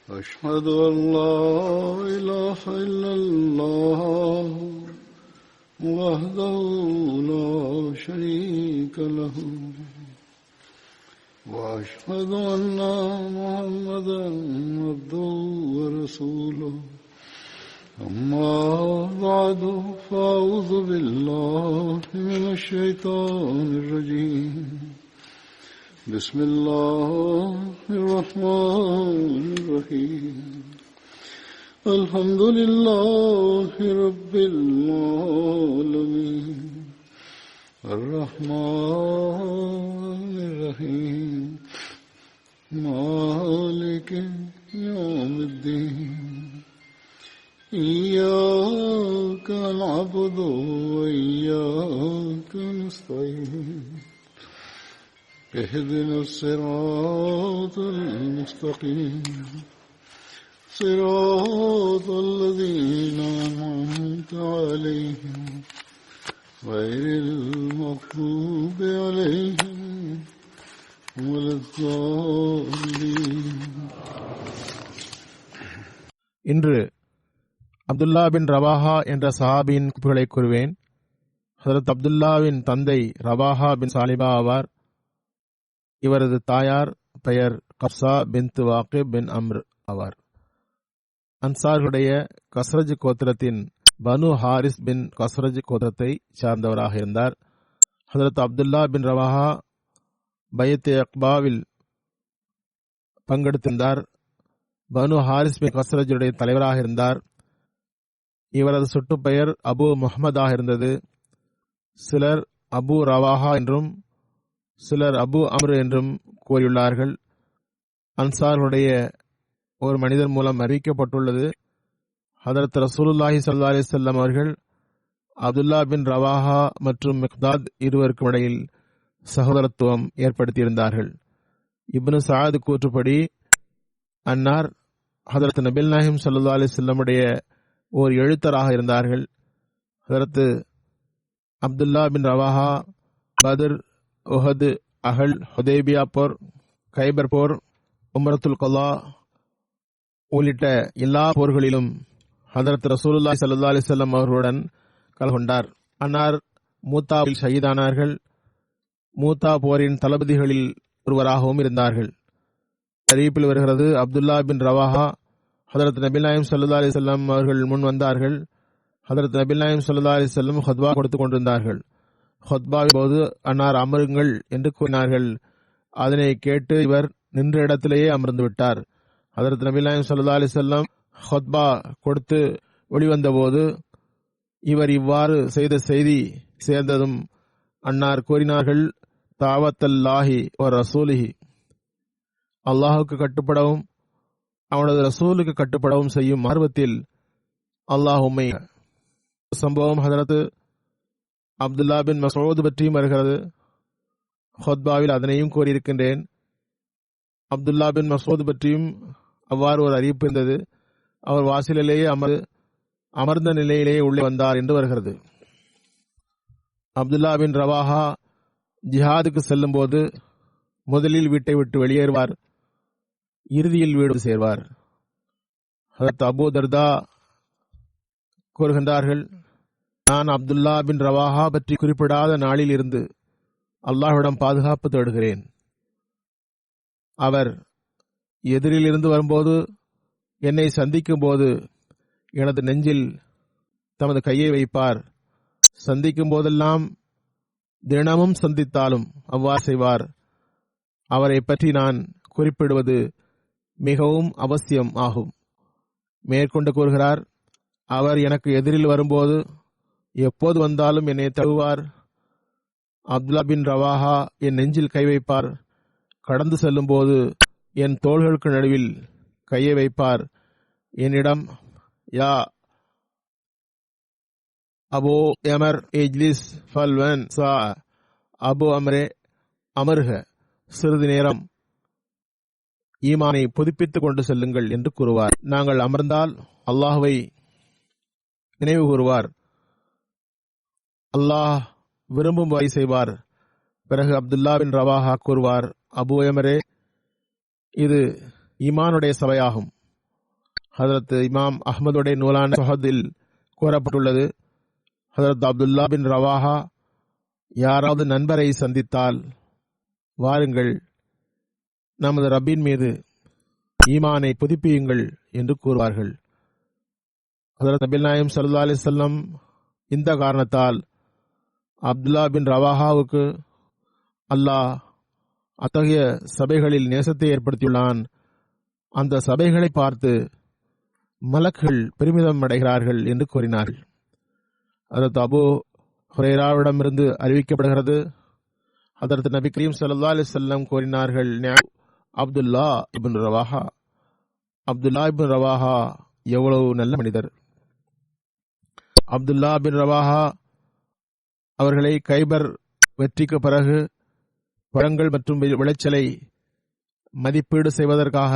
أشهد أن لا إله إلا الله وحده لا شريك له وأشهد أن محمدا عبده ورسوله أما بعد فأعوذ بالله من الشيطان الرجيم بسم الله الرحمن الرحيم الحمد لله رب العالمين الرحمن الرحيم مالك يوم الدين إياك نعبد وإياك نستعين اهدنا الصراط المستقيم صراط الذين أنعمت عليهم غير المغضوب عليهم ولا الضالين. இன்று அப்துல்லா பின் ரவாஹா என்ற சஹாபியின் குறிப்புகளை கூறுவேன். ஹதரத் அப்துல்லாவின் தந்தை ரவாஹா பின் சாலிபா ஆவார். இவரது தாயார் பெயர் கப்சா பின்த் வாக்கிப் பின் அம்ர் ஆவார். அன்சார்களுடைய கஸ்ரஜ் கோத்திரத்தின் பனு ஹாரிஸ் பின் கஸ்ரஜ் கோத்திரத்தை சார்ந்தவராக இருந்தார். ஹதரத் அப்துல்லா பின் ரவாஹா பையத்தே அக்பாவில் பங்கெடுத்திருந்தார். பனு ஹாரிஸ் பின் கஸ்ரஜுடைய தலைவராக இருந்தார். இவரது சுட்டு பெயர் அபு முஹம்மதாக இருந்தது. சிலர் அபு ரவாஹா என்றும் சிலர் அபு அம்ரு என்றும் கூறியுள்ளார்கள். அன்சார்களுடைய ஒரு மனிதர் மூலம் அறிவிக்கப்பட்டுள்ளது. ஹதரத் ரசூலுல்லாஹி ஸல்லல்லாஹு அலைஹி வஸல்லம் அவர்கள் அப்துல்லா பின் ரவாஹா மற்றும் மிக்தாத் இருவருக்கும் இடையில் சகோதரத்துவம் ஏற்படுத்தியிருந்தார்கள். இப்னு சஅத் கூற்றுப்படி அன்னார் ஹதரத் நபில் நாயகம் ஸல்லல்லாஹு அலைஹி வஸல்லமுடைய ஒரு எழுத்தராக இருந்தார்கள். ஹதரத் அப்துல்லா பின் ரவாஹா பத்ர், உஹது, அஹல், ஹுதைபியா போர், கைபர் போர், உம்ரத்துல் கலா உள்ளிட்ட எல்லா போர்களிலும் ஹதரத் ரசூலுல்லாஹி ஸல்லல்லாஹு அலைஹி வஸல்லம் அவர்களுடன் கலந்து கொண்டார். அன்னார் மூத்தாவில் ஷஹீதானார்கள். மூத்தா போரின் தளபதிகளில் ஒருவராகவும் இருந்தார்கள். அறிவிப்பில் வருகிறது, அப்துல்லா பின் ரவாஹா ஹதரத் நபில் நாயகம் ஸல்லல்லாஹு அலைஹி வஸல்லம் அவர்கள் முன் வந்தார்கள். ஹதரத் நபில் நாயகம் ஸல்லல்லாஹு அலைஹி வஸல்லம் ஹுத்பா கொடுத்துக் கொண்டிருந்தார்கள். ஹுத்பாவின் போது அன்னார் அமருங்கள் என்று கூறினார்கள். அதனை கேட்டு இவர் நின்ற இடத்திலேயே அமர்ந்து விட்டார். ஹதரத் நபில் நாயகம் ஸல்லல்லாஹு அலைஹி வஸல்லம் ஹுத்பா கொடுத்து வெளிவந்த போது இவர் இவ்வாறு செய்த செய்தி சேர்ந்ததும் அன்னார் கூறினார்கள், தாவத்தல்லாஹி வ ரசூலிஹி, அல்லாஹுக்கு கட்டுப்படவும் அவனது ரசூலுக்கு கட்டுப்படவும் செய்யும் ஆர்வத்தில் அல்லாஹ் உம்மை. சம்பவம் ஹதரத் அப்துல்லா பின் மஸ்ஊத் பற்றியும் வருகிறது. ஹுத்பாவில் அதனையும் கூறியிருக்கின்றேன். அப்துல்லா பின் மஸ்ஊத் பற்றியும் அவ்வாறு ஒரு அறிவிப்பு இருந்தது. அவர் வாசலிலேயே அமர்ந்த நிலையிலேயே உள்ளே வந்தார் என்று வருகிறது. அப்துல்லா பின் ரவாஹா ஜிஹாதுக்கு செல்லும் போது முதலில் வீட்டை விட்டு வெளியேறுவார், இறுதியில் வீடு சேர்வார். ஹதரத் அபூ தர்தா கூறுகின்றார்கள், நான் அப்துல்லா பின் ரவாஹா பற்றி குறிப்பிடாத நாளில் இருந்து அல்லாஹ்விடம் பாதுகாப்பு தேடுகிறேன். அவர் எதிரில் இருந்து வரும்போது, என்னை சந்திக்கும் போது எனது நெஞ்சில் தமது கையை வைப்பார். சந்திக்கும் போதெல்லாம், தினமும் சந்தித்தாலும் அவ்வாறு செய்வார். அவரை பற்றி நான் குறிப்பிடுவது மிகவும் அவசியம் ஆகும். மேற்கொண்டு கூறுகிறார், அவர் எனக்கு எதிரில் வரும்போது எப்போது வந்தாலும் என்னை தழுவார். அப்துல்லா பின் ரவாஹா என் நெஞ்சில் கை வைப்பார். கடந்து செல்லும் போது என் தோள்களுக்கு நடுவில் கையை வைப்பார். என்னிடம், யா அபு அமர் இஜ்லிஸ் ஃபல்வன் சா, அபு அமரே அமர்க, சிறிது நேரம் ஈமானை புதுப்பித்துக் கொண்டு செல்லுங்கள் என்று கூறுவார். நாங்கள் அமர்ந்தால் அல்லாஹுவை நினைவு கூறுவார். அல்லாஹ் விரும்பும் வரை செய்வார். பிறகு அப்துல்லா பின் ரவாஹா கூறுவார், அபு அமரே, இது ஈமானுடைய சபையாகும். ஹதரத் இமாம் அஹ்மதுடைய நூலான சுஹதில் கூறப்பட்டுள்ளது, ஹதரத் அப்துல்லா பின் ரவாஹா யாராவது நண்பரை சந்தித்தால், வாருங்கள் நமது ரப்பின் மீது ஈமானை புதுப்பியுங்கள் என்று கூறுவார்கள். ஹதரத் நபிகள் நாயகம் ஸல்லல்லாஹு அலைஹி வஸல்லம் இந்த காரணத்தால் அப்துல்லா பின் ரவாஹாவுக்கு அல்லாஹ் அத்தகைய சபைகளில் நேசத்தை ஏற்படுத்தியுள்ளான். அந்த சபைகளை பார்த்து மலக்குகள் பெருமிதம் அடைகிறார்கள் என்று கூறினார்கள். ஹதரத் அபூ ஹுரைராவிடமிருந்து அறிவிக்கப்படுகிறது, ஹதரத் நபி கரீம் ஸல்லல்லாஹு அலைஹி வஸல்லம் கூறினார்கள், அப்துல்லா இப்னு ரவாஹா, அப்துல்லா இப்னு ரவாஹா எவ்வளவு நல்ல மனிதர். அப்துல்லா பின் ரவாஹா அவர்களை கைபர் வெற்றிக்கு பிறகு பழங்கள் மற்றும் விளைச்சலை மதிப்பீடு செய்வதற்காக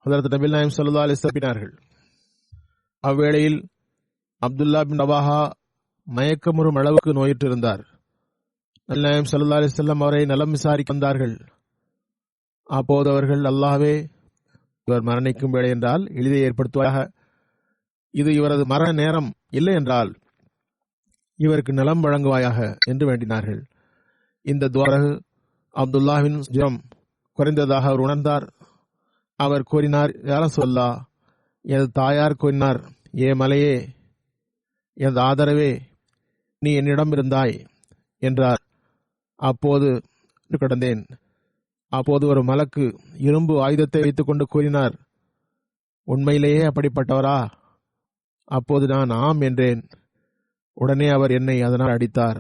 ஹதரத் நபிகள் நாயகம் ஸல்லல்லாஹு அலைஹி வஸல்லம் அனுப்பினார்கள். அவ்வேளையில் அப்துல்லா பின் ரவாஹா மயக்கமுறும் அளவுக்கு நோயிற்றிருந்தார். நபிகள் நாயகம் ஸல்லல்லாஹு அலைஹி வஸல்லம் அவரை நலம் விசாரிக்க வந்தார்கள். அப்போது அவர்கள், அல்லாஹ்வே, இவர் மரணிக்கும் வேளை என்றால் எளிதை ஏற்படுத்துவாயாக, இது இவரது மரண நேரம் இல்லை என்றால் இவருக்கு நலம் வழங்குவாயாக என்று வேண்டினார்கள். இந்த துவாரகு அப்துல்லாவின் ஜுரம் குறைந்ததாக அவர் உணர்ந்தார். அவர் கூறினார், யா ரசூலல்லாஹ், எனது தாயார் கூறினார், ஏ மலையே, எனது ஆதரவே, நீ என்னிடம் இருந்தாய் என்றார். அப்போது கிடந்தேன். அப்போது ஒரு மலக்கு இரும்பு ஆயுதத்தை வைத்துக் கொண்டு கூறினார், உண்மையிலேயே அப்படிப்பட்டவரா? அப்போது நான் ஆம் என்றேன். உடனே அவர் என்னை அதனால் அடித்தார்.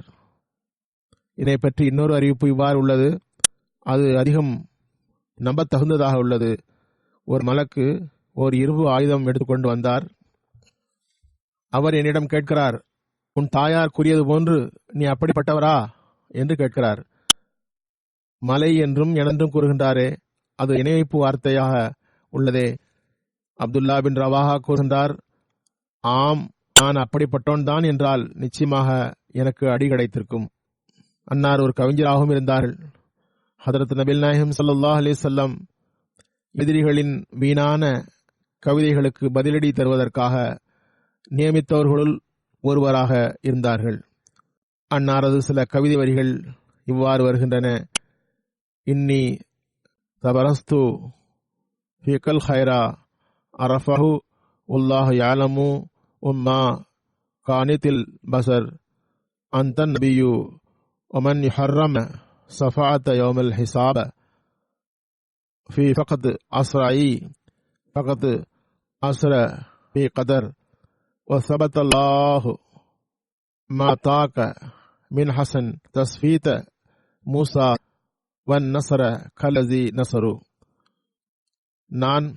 இதை பற்றி இன்னொரு அறிவிப்பு இவ்வாறு உள்ளது, அது அதிகம் நம்பத்தகுந்ததாக உள்ளது. ஒரு மலக்கு ஒரு இரும்பு ஆயுதம் எடுத்துக்கொண்டு வந்தார். அவர் என்னிடம் கேட்கிறார், உன் தாயார் கூறியது போன்று நீ அப்படிப்பட்டவரா என்று கேட்கிறார். மலை என்றும் எனென்றும் கூறுகின்றாரே, அது இணைவைப்பு வார்த்தையாக உள்ளதே. அப்துல்லா பின் ரவாஹா கூறுகின்றார், ஆம், நான் அப்படிப்பட்டோன் தான் என்றால் நிச்சயமாக எனக்கு அடி கிடைத்திருக்கும். அன்னார் ஒரு கவிஞராகவும் இருந்தார்கள். ஹதரத் நபிகள் நாயகம் ஸல்லல்லாஹு அலைஹி வஸல்லம் எதிரிகளின் வீணான கவிதைகளுக்கு பதிலடி தருவதற்காக நியமித்தவர்களுள் ஒருவராக இருந்தார்கள். அன்னாரது சில கவிதை வரிகள் இவ்வாறு வருகின்றன. இன்னி தபரஸ்து ஃபிகல் ஹைரா அரஃபஹு உல்லாஹு யாலமு உம்மா கானித்தில் பசர் அந்தன் நபியு ஒமன் யுஹர்ரம் சஃபாஅத் யௌமல் ஹிசாப ஃபி ஃபகத் அஸ்ராயி ஃபகத் அஸ்ர ஃபி கதர் وثبت الله ما طاق من حسن تصفيت موسى والنصر كالذي نصروا. நான்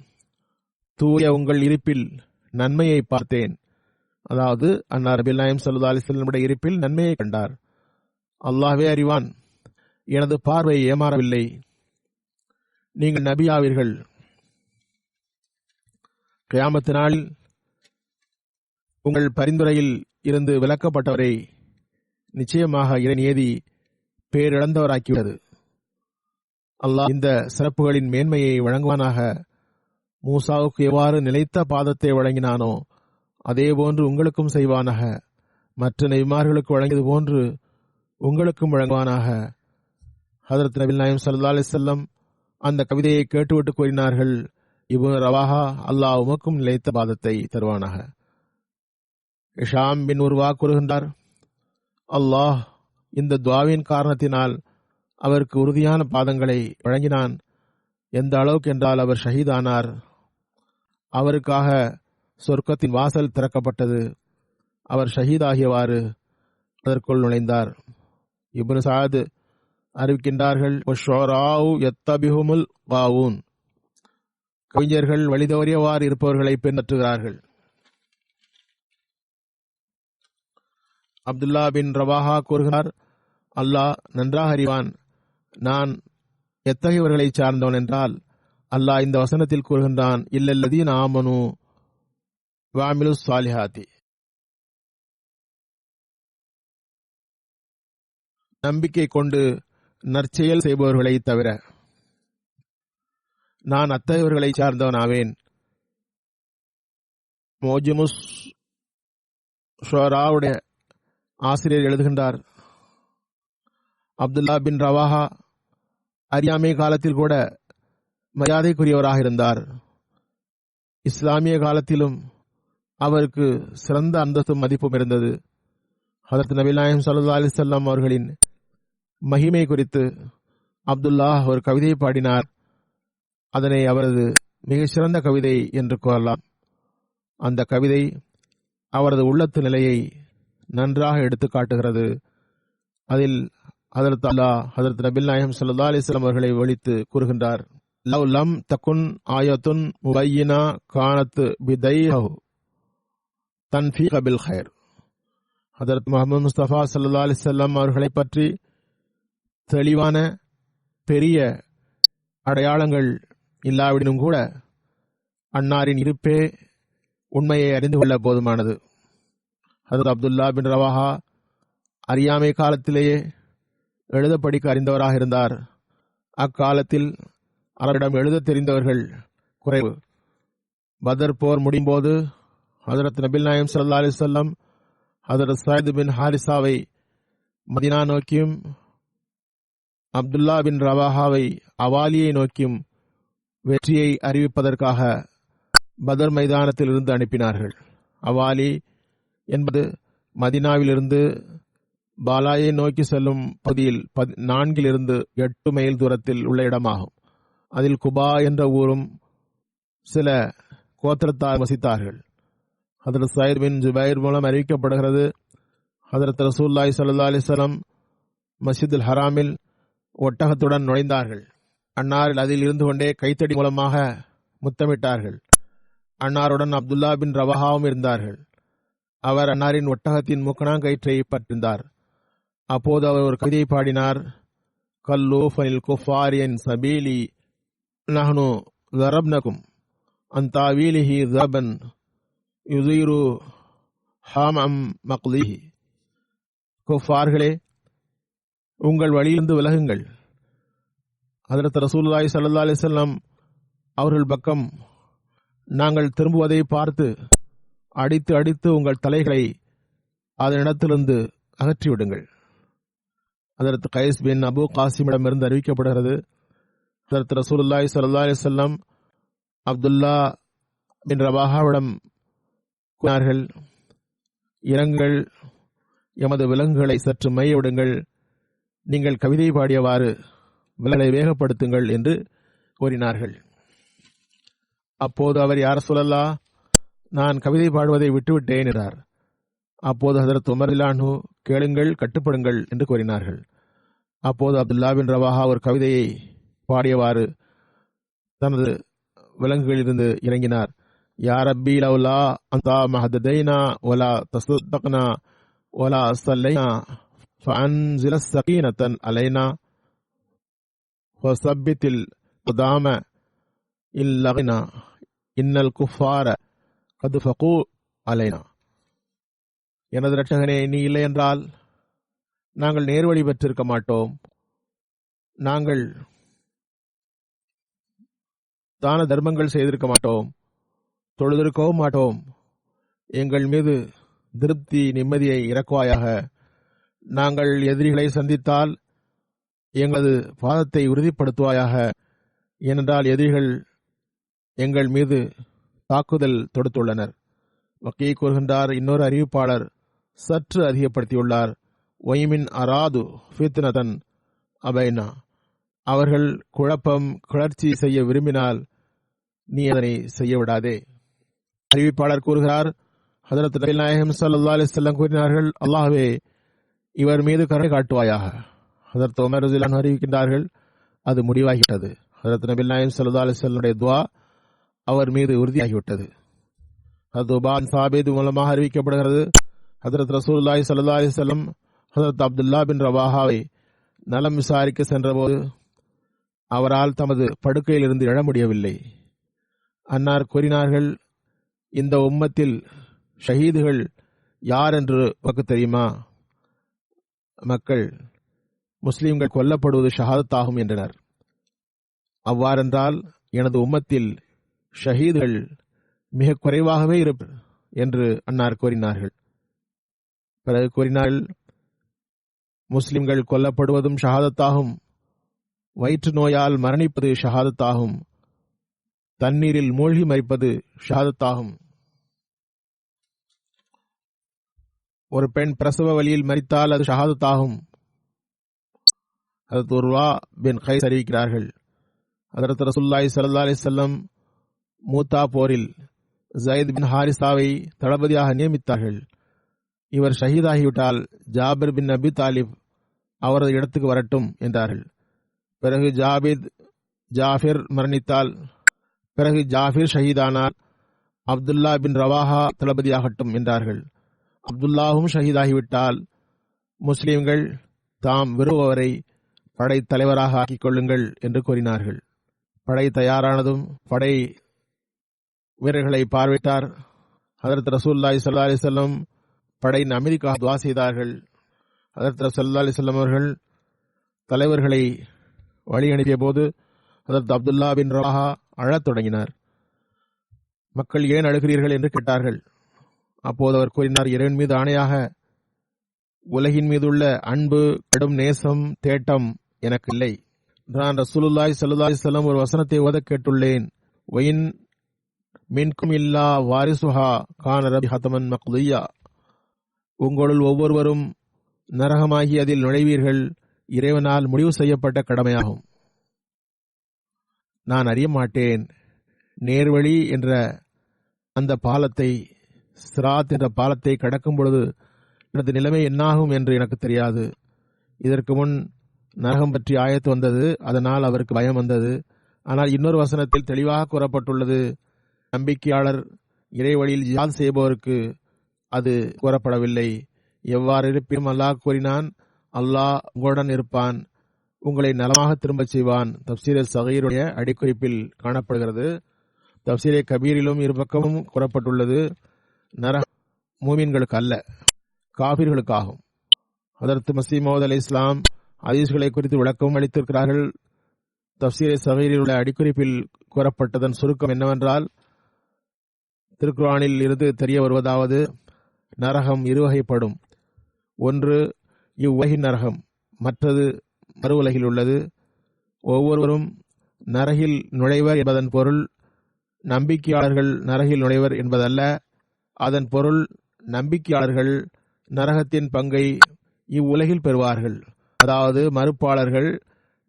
தூய உங்கள் இருப்பில் நன்மையை பார்த்தேன். அதாவது அன்னார் நபிகள் நாயகம் ஸல்லல்லாஹு அலைஹி வஸல்லம் இருப்பில் நன்மையை கண்டார். அல்லாஹ்வே அறிவான், எனது பார்வை ஏமாறவில்லை. நீங்கள் நபியாவீர்கள். கியாமத் நாளில் உங்கள் பரிந்துரையில் இருந்து விலக்கப்பட்டவரை நிச்சயமாக இறைநியதி பேரிழந்தவராக்கிவிட்டது. அல்லாஹ் இந்த சிறப்புகளின் மேன்மையை வழங்குவானாக. மூசாவுக்கு எவ்வாறு நிலைத்த பாதத்தை வழங்கினானோ அதேபோன்று உங்களுக்கும் செய்வானாக. மற்ற நபிமார்களுக்கு வழங்கியது போன்று உங்களுக்கும் வழங்குவானாக. ஹதரத் நபிகள் நாயகம் ஸல்லல்லாஹு அலைஹி வஸல்லம் அந்த கவிதையை கேட்டுவிட்டு கூறினார்கள், இப்னு ரவாஹா, அல்லாஹ் உமக்கும் நிலைத்த பாதத்தை தருவானாக. இஷாம் பின் உர்வா கூறுகின்றார், அல்லாஹ் இந்த துஆவின் காரணத்தினால் அவருக்கு உறுதியான பாதங்களை வழங்கினான். எந்த அளவுக்கு என்றால் அவர் ஷஹீதானார். அவருக்காக சொர்க்கத்தின் வாசல் திறக்கப்பட்டது. அவர் ஷஹீதாகியவாறு அதற்குள் நுழைந்தார். இப்னு சஅத் அறிவிக்கின்றார்கள், வஷ்ஷுராஉ யத்தபிஹுமுல் காவூன், கவிஞர்கள் வழிதவறியவாறு இருப்பவர்களை பின்பற்றுகிறார்கள். அப்துல்லா பின் ரவாஹா கூறுகிறார், அல்லாஹ் நன்றாக அறிவான், நான் எத்தகையவர்களை சார்ந்தவன் என்றால், அல்லாஹ் இந்த வசனத்தில் கூறுகின்றான், இல்லல்லதீன ஆமனு வஅமிலுஸ் ஸாலிஹாத்தி, நம்பிக்கை கொண்டு நற்செயல் செய்பவர்களை தவிர. நான் அத்தகையவர்களை சார்ந்தவன் ஆவேன். மோஜிமுஸ் ஷுஅராவுடைய ஆசிரியர் எழுதுகின்றார், அப்துல்லா பின் ரவாஹா அறியாமை காலத்தில் கூட மரியாதைக்குரியவராக இருந்தார். இஸ்லாமிய காலத்திலும் அவருக்கு சிறந்த அந்தஸ்தும் மதிப்பும் இருந்தது. ஹதரத் நபி நாயகம் ஸல்லல்லாஹு அலைஹி வஸல்லம் அவர்களின் மகிமை குறித்து அப்துல்லா ஒரு கவிதையை பாடினார். அதனை அவரது மிக சிறந்த கவிதை என்று கூறலாம். அந்த கவிதை அவரது உள்ளத்து நிலையை நன்றாக எடுத்து காட்டுகிறது. அதில் ஹதரத் அல்லாஹ் ஹதரத் நபி நாயகம் ஸல்லல்லாஹு அலைஹி வஸல்லம் அவர்களை ஒழித்து கூறுகின்றார், லவ் லம் தகுன் ஆயத்துன் முபையினா கானத் பிதைஹு தன்ஃபீக பில் கைர். ஹதரத் முஹம்மது முஸ்தபா ஸல்லல்லாஹு அலைஹி வஸல்லம் அவர்களை பற்றி தெளிவான பெரிய அடையாளங்கள் இல்லாவிடனும் கூட அன்னாரின் இருப்பே உண்மையை அறிந்து கொள்ள போதுமானது. ஹதரத் அப்துல்லா பின் ரவாஹா அறியாமை காலத்திலேயே எழுத படிக்க அறிந்தவராக இருந்தார். அக்காலத்தில் அவரிடம் எழுத தெரிந்தவர்கள் குறைவு. பதர் போர் முடியும் போது ஹதரத் நபில் நாயம் ஸல்லல்லாஹு அலைஹி வஸல்லம் ஹதரத் ஸைத் பின் ஹாரிசாவை மதீனா நோக்கியும் அப்துல்லா பின் ரவாஹாவை அவாலியை நோக்கியும் வெற்றியை அறிவிப்பதற்காக பதர் மைதானத்தில் இருந்து அனுப்பினார்கள். அவாலி என்பது மதீனாவிலிருந்து பாலாயை நோக்கி செல்லும் பகுதியில் 4 to 8 மைல் தூரத்தில் உள்ள இடமாகும். அதில் குபா என்ற ஊரும் சில கோத்திரத்தார் வசித்தார்கள். ஹதரத் ஸைத் பின் ஜுபைர் மூலம் அறிவிக்கப்படுகிறது, ஹதரத் ரசூலுல்லாஹி ஸல்லல்லாஹு அலைஹி வஸல்லம் மஸ்ஜிதுல் ஹராமில் ஒட்டகத்துடன் நுழைந்தார்கள். அன்னாரில் அதில் இருந்து கொண்டே கைத்தடி மூலமாக முத்தமிட்டார்கள். அன்னாருடன் அப்துல்லா பின் ரவாஹாவும் இருந்தார்கள். அவர் அன்னாரின் ஒட்டகத்தின் முக்கணாங்கயிற்றை பற்றினார். அப்போது அவர் ஒரு கவிதையை பாடினார், கல்லூ ஃபனில் குஃபாரியன் சபீலி நஹ்னு ஸரப்னகும் அன்தாவீலிஹி ஸபன் யுஸீரு ஹாமம் மக்லிஹி. குஃபார்களே, உங்கள் வழியிலிருந்து விலகுங்கள். ஹதரத் ரசூலுல்லாஹி ஸல்லல்லாஹு அலைஹி வஸல்லம் அவர்கள் பக்கம் நாங்கள் திரும்புவதை பார்த்து அடித்து அடித்து உங்கள் தலைகளை அதனிடத்திலிருந்து அகற்றிவிடுங்கள். ஹதரத் கைஸ் பின் அபு காசிமிடமிருந்து அறிவிக்கப்படுகிறது, ஹதரத் ரசூலுல்லாஹி ஸல்லல்லாஹு அலைஹி வஸல்லம் அப்துல்லா பின் ரவாஹாவிடம் கூறினார்கள், இறங்குங்கள், எமது விலங்குகளை சற்று மைய விடுங்கள், நீங்கள் கவிதை பாடியவாறு விலங்குகளை வேகப்படுத்துங்கள் என்று கூறினார்கள். அப்போது அவர், யா ரசூலல்லாஹ், நான் கவிதை பாடுவதை விட்டுவிட்டேன் என்றார். அப்போது ஹதரத் உமர் ரலியல்லாஹு அன்ஹு, கேளுங்கள், கட்டுப்படுங்கள் என்று கூறினார்கள். அப்போது அப்துல்லா பின் ரவாஹா ஒரு கவிதையை பாடியவாறு தனது விலங்குகளிலிருந்து இறங்கினார். யா ரப்பி லவ்லா அன்தா மஹததைனா வலா தஸ்தக்னா வலா ஸல்லைனா ஃபஅன்ஸில ஸகீனத்தன் அலைனா வஸப்பித்தில் குதாம இல்லகினா இன்னல் குஃபார கது ஃபகு அலைனா. எனது இரட்சகனே, நீ இல்லை என்றால் நாங்கள் நேர்வழி பெற்றிருக்க மாட்டோம், நாங்கள் தான தர்மங்கள் செய்திருக்க மாட்டோம், தொழுதிருக்கவும் மாட்டோம். எங்கள் மீது திருப்தி நிம்மதியை இறக்குவாயாக. நாங்கள் எதிரிகளை சந்தித்தால் எங்களது பாதத்தை உறுதிப்படுத்துவாயாக. ஏனென்றால் எதிரிகள் எங்கள் மீது தாக்குதல் தொடுத்துள்ளனர். வக்கீ கூறுகின்றார், இன்னொரு அறிவிப்பாளர் சற்று அதிகப்படுத்தியுள்ளார், ஒய்மின் அராது ஃபித்னதன் அபைனா. அவர்கள் குழப்பம் கிளர்ச்சி செய்ய விரும்பினால் நீ அதனை செய்ய விடாதே. அறிவிப்பாளர் கூறுகிறார், ஹதரத் நபி நாயகம் ஸல்லல்லாஹு அலைஹி வஸல்லம் கூறினார்கள், அல்லாஹ்வே, இவர் மீது கருணை காட்டுவாயாக. ஹதரத் உமர் ரலியல்லாஹு அன்ஹு அறிவிக்கின்றார்கள், அது முடிவாகிவிட்டது. ஹதரத் நபி நாயகம் ஸல்லல்லாஹு அலைஹி வஸல்லம் துஆ அவர் மீது உறுதியாகிவிட்டது. ஹதரத் உபான் சாபித் மூலமாக அறிவிக்கப்படுகிறது, ஹதரத் ரசூலுல்லாஹி ஸல்லல்லாஹு அலைஹி வஸல்லம் ஹதரத் அப்துல்லா பின் ரவாஹாவை நலம் விசாரிக்க சென்றபோது அவரால் தமது படுக்கையிலிருந்து எழ முடியவில்லை. அன்னார் கூறினார்கள், இந்த உம்மத்தில் ஷஹீதுகள் யார் என்று உனக்கு தெரியுமா? மக்கள், முஸ்லிம்கள் கொல்லப்படுவது ஷஹாதத்தாகும் என்றனர். அவ்வாறென்றால் எனது உம்மத்தில் ஷஹீதுகள் மிக குறைவாகவே இருப்பர். என்று அன்னார் கூறினார்கள். பிறகு கூறினார்கள், முஸ்லிம்கள் கொல்லப்படுவதும் ஷஹாதத்தாகும், வயிற்று நோயால் மரணிப்பது ஷஹாதத்தாகும், தண்ணீரில் மூழ்கி மரிப்பது ஷஹாதத்தாகும், ஒரு பெண் பிரசவ வலியில் மரித்தால் அது ஷஹாதத்தாகும். ஹதரத் உர்வா பின் கைஸ் அறிவிக்கிறார்கள், ஹதரத் ரசூலுல்லாஹி ஸல்லல்லாஹு அலைஹி வஸல்லம் மூத்தா போரில் ஸைத் பின் ஹாரிஸாவை தளபதியாக நியமித்தார்கள். இவர் ஷஹீதாகிவிட்டால் ஜாபிர் பின் அபி தாலிப் அவரது இடத்துக்கு வரட்டும் என்றார்கள். பிறகு ஜாஃபிர் ஷஹீதானால் அப்துல்லா பின் ரவாஹா தளபதியாகட்டும் என்றார்கள். அப்துல்லாவும் ஷஹீதாகிவிட்டால் முஸ்லிம்கள் தாம் விரும்புவரை படை தலைவராக ஆக்கிக் கொள்ளுங்கள் என்று கூறினார்கள். படை தயாரானதும் படை வீரர்களை பார்வையிட்டார். ஹதரத் ரசூலுல்லாஹி ஸல்லல்லாஹு அலைஹி வஸல்லம் படையின் அமைதிக்காக துஆ செய்தார்கள். ஹதரத் ஸல்லல்லாஹு அலைஹி வஸல்லம் அவர்கள் தலைவர்களை வழி அனுப்பிய போது ஹதரத் அப்துல்லா பின் ரவாஹா அழத் தொடங்கினார். மக்கள் ஏன் அழுகிறீர்கள் என்று கேட்டார்கள். அப்போது அவர் கூறினார், இறைவன் மீது ஆணையாக உலகின் மீதுள்ள அன்பு, கடும் நேசம், தேட்டம் எனக்கு இல்லை. நான் ரசூலுல்லாஹி ஸல்லல்லாஹு அலைஹி வஸல்லம் ஒரு வசனத்தை ஓத கேட்டுள்ளேன். வயின் மின்கும் இல்லா வாரிசுஹா கான ரபி ஹதமன் மக்தியா. உங்களுள் ஒவ்வொருவரும் நரகமாகி அதில் நுழைவீர்கள், இறைவனால் முடிவு செய்யப்பட்ட கடமையாகும். நான் அறிய மாட்டேன், நேர்வழி என்ற அந்த பாலத்தை, சிராத் என்ற பாலத்தை கடக்கும் பொழுது எனது நிலைமை என்னாகும் என்று எனக்கு தெரியாது. இதற்கு முன் நரகம் பற்றி ஆயத்து வந்தது, அதனால் அவருக்கு பயம் வந்தது. ஆனால் இன்னொரு வசனத்தில் தெளிவாக கூறப்பட்டுள்ளது, நம்பிக்கையாளர் இறைவழியில் ஜிஹாத் செய்பவருக்கு அது கூறப்படவில்லை. எவ்வாறு இருப்பினும் அல்லாஹ் கூறினான், அல்லாஹ் உங்களுடன் இருப்பான், உங்களை நலமாக திரும்பச் செய்வான். தப்சீர் சகீருடைய அடிக்குறிப்பில் காணப்படுகிறது. தப்சீர் கபீரிலும் இருபக்கமும் கூறப்பட்டுள்ளது, நரகம் மூமின்களுக்கு அல்ல, காபிர்களுக்காகும். ஹதரத் மஸீஹ் மவ்ஊத் அலைஹிஸ்ஸலாம் ஹதீஸ்களை குறித்து விளக்கம் அளித்திருக்கிறார்கள். தப்சீர் சகீரில் உள்ள அடிக்குறிப்பில் கூறப்பட்டதன் சுருக்கம் என்னவென்றால், திருக்குர்ஆனில் இருந்து தெரிய வருவதாவது, நரகம் இருவகைப்படும். ஒன்று இவ்வுலகின் நரகம், மற்றது மறு உலகில் உள்ளது. ஒவ்வொருவரும் நரகில் நுழைவர் என்பதன் பொருள் நம்பிக்கையாளர்கள் நரகில் நுழைவர் என்பதல்ல. அதன் பொருள் நம்பிக்கையாளர்கள் நரகத்தின் பங்கை இவ்வுலகில் பெறுவார்கள். அதாவது மறுப்பாளர்கள்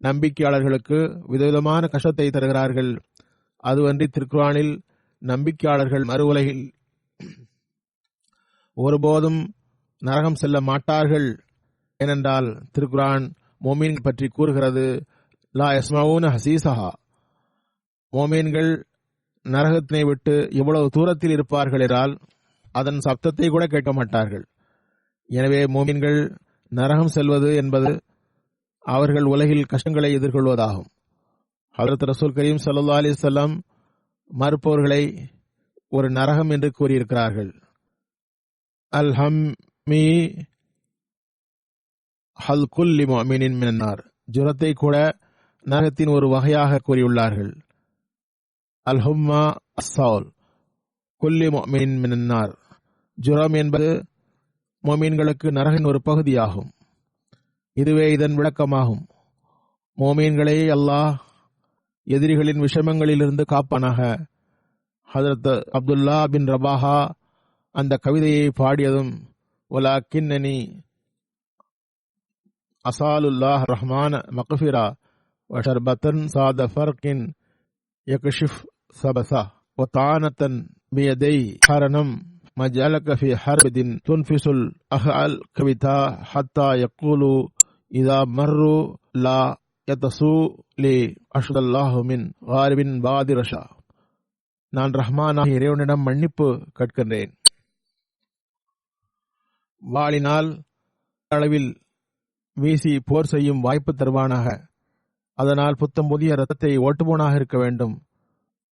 நம்பிக்கையாளர்களுக்கு விதவிதமான கஷ்டத்தை தருகிறார்கள். அதுவன்றி திருக்குர்ஆனில் நம்பிக்கையாளர்கள் மறு உலகில் ஒருபோதும் நரகம் செல்ல மாட்டார்கள். ஏனென்றால் திருக்குர்ஆன் மோமீன் பற்றி கூறுகிறது, லா யஸ்மஊன ஹசீஸஹா. மோமீன்கள் நரகத்தினை விட்டு எவ்வளவு தூரத்தில் இருப்பார்கள் என்றால் அதன் சப்தத்தை கூட கேட்க மாட்டார்கள். எனவே மோமீன்கள் நரகம் செல்வது என்பது அவர்கள் உலகில் கஷ்டங்களை எதிர்கொள்வதாகும். ஹதரத் ரசூல் கரீம் ஸல்லல்லாஹு அலைஹி வஸல்லம் மறுப்பவர்களை ஒரு நரகம் என்று கூறியிருக்கிறார்கள். அல்ஹம்மி ஹல் குல்லி முஃமினின் மினன்னார். ஜுரத்தை கூட நரகத்தின் ஒரு வகையாக கூறியுள்ளார்கள். அல்ஹும்மா அஸ்ஸால் குல்லி முஃமினின் மினன்னார். ஜுரம் என்பது மோமீன்களுக்கு நரகின் ஒரு பகுதியாகும். இதுவே இதன் விளக்கமாகும். மோமீன்களை அல்லாஹ் எதிரிகளின் விஷமங்களிலிருந்து காப்பானாக. ஹதரத் அப்துல்லா பின் ரவாஹா அந்த கவிதையை பாடியதும், வலாக்கின்னனி அசாலுல்லாஹ் ரஹ்மான மக்ஃபிரா வஷர்பத்தன் சாத ஃபர்கின் யக்ஷிஃப் சபசா வதானத்தன் பியதை ஹரனம் மஜலக ஃபி ஹர்பின் துன்ஃபிசுல் அஹ்அல் கவிதா ஹத்தா யக்கூலு இதா மர்ரு லா யதசு லி அஷ்தல்லாஹு மின் காரிபின் பாதிரஷா. நான் ரஹ்மானாக இறைவனிடம் மன்னிப்பு கேட்கின்றேன். வாளினால் அளவில் வீசி போர் செய்யும் வாய்ப்பு தருவானாக. அதனால் புத்தம் புதிய இரத்தத்தை ஓட்டுபோனாக இருக்க வேண்டும்.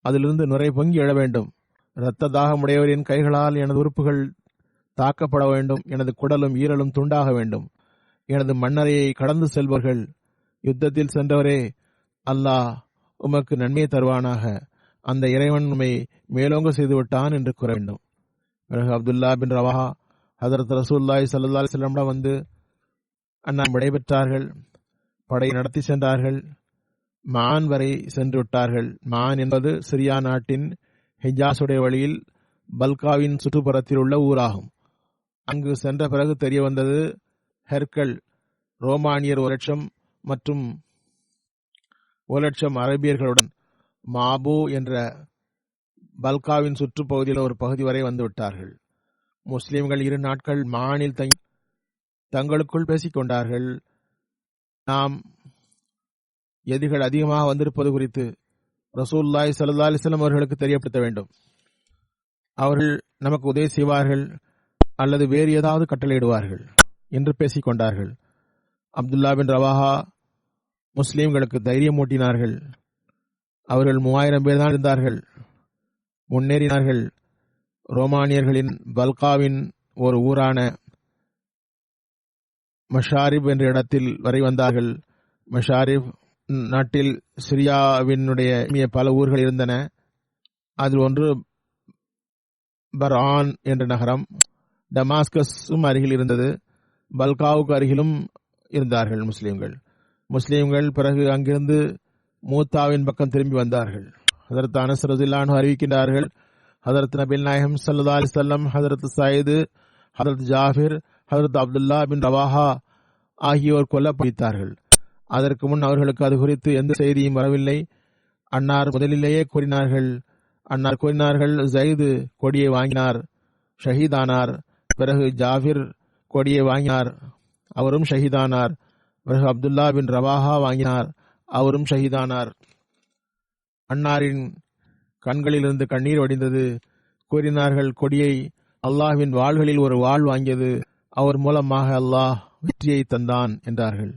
அதிலிருந்து நுரை பொங்கி எழ வேண்டும். இரத்த தாகமுடையவரின் கைகளால் எனது உறுப்புகள் தாக்கப்பட வேண்டும். எனது குடலும் ஈரலும் துண்டாக வேண்டும். எனது மண்ணறையை கடந்து செல்பவர்கள், யுத்தத்தில் சென்றவரே, அல்லாஹ் உமக்கு நன்மையை தருவானாக, அந்த இறைவன் உம்மை மேலோங்க செய்து விட்டான் என்று கூற வேண்டும். பிறகு அப்துல்லா பின் ரவாஹா ஹதரத் ரசூலுல்லாஹி ஸல்லல்லாஹு அலைஹி வஸல்லம் வந்து அன்னார் விடைபெற்றார்கள். படை நடத்தி சென்றார்கள். மான் வரை சென்று விட்டார்கள். மான் என்பது சிரியா நாட்டின் ஹிஜாஸுடைய வழியில் பல்காவின் சுற்றுப்புறத்தில் உள்ள ஊராகும். அங்கு சென்ற பிறகு தெரிய வந்தது, ஹெர்கல் ரோமானியர் 1,00,000 மற்றும் 1,00,000 அரபியர்களுடன் மாபு என்ற பல்காவின் சுற்றுப்பகுதியில் ஒரு பகுதி வரை வந்து விட்டார்கள். முஸ்லிம்கள் 2 நாட்கள் மானில் தங்களுக்குள் பேசிக் கொண்டார்கள். நாம் எதிரிகள் அதிகமாக வந்திருப்பது குறித்து ரசூலுல்லாஹி ஸல்லல்லாஹு அலைஹி வஸல்லம் அவர்களுக்கு தெரியப்படுத்த வேண்டும். அவர்கள் நமக்கு உதவி செய்வார்கள் அல்லது வேறு ஏதாவது கட்டளையிடுவார்கள் என்று பேசிக் கொண்டார்கள். அப்துல்லா பின் ரவாஹா முஸ்லிம்களுக்கு தைரியம் ஊட்டினார்கள். அவர்கள் 3000 பேர் தான் இருந்தார்கள். முன்னேறினார்கள். ரோமானியர்களின் பல்காவின் ஒரு ஊரான மஷாரிப் என்ற இடத்தில் வரை வந்தார்கள். மஷாரிப் நாட்டில் சிரியாவினுடைய பல ஊர்கள் இருந்தன. அதில் ஒன்று பர்ஆன் என்ற நகரம். டமாஸ்கஸும் அருகில் இருந்தது. பல்காவுக்கு அருகிலும் இருந்தார்கள் முஸ்லிம்கள். பிறகு அங்கிருந்து மூத்தாவின் பக்கம் திரும்பி வந்தார்கள். ஹதரத் அனஸ் ரலியல்லாஹு அன்ஹு அறிவிக்கின்றார்கள், ஹதரத் நபிகள் நாயகம் ஸல்லல்லாஹு அலைஹி வஸல்லம், ஹதரத் சயீத், ஹதரத் ஜாஃபிர், ஹதரத் அப்துல்லா பின் ரவாஹா ஆகியோர் கொல்லப்பட்டார்கள். அதற்கு முன் அவர்களுக்கு அது குறித்து எந்த செய்தியும் வரவில்லை. அன்னார் முதலிலேயே கூறினார்கள், ஜயீத் கொடியை வாங்கினார், ஷஹீதானார். பிறகு ஜாஃபிர் கொடியை வாங்கினார், அவரும் ஷஹீதானார். பிறகு அப்துல்லா பின் ரவாஹா வாங்கினார், அவரும் ஷஹீதானார். அன்னாரின் கண்களிலிருந்து கண்ணீர் வடிந்தது. கூறினார்கள், கொடியை அல்லாஹ்வின் வாள்களில் ஒரு வாள் வாங்கியது, அவர் மூலமாக அல்லாஹ் வெற்றியை தந்தான் என்றார்கள்.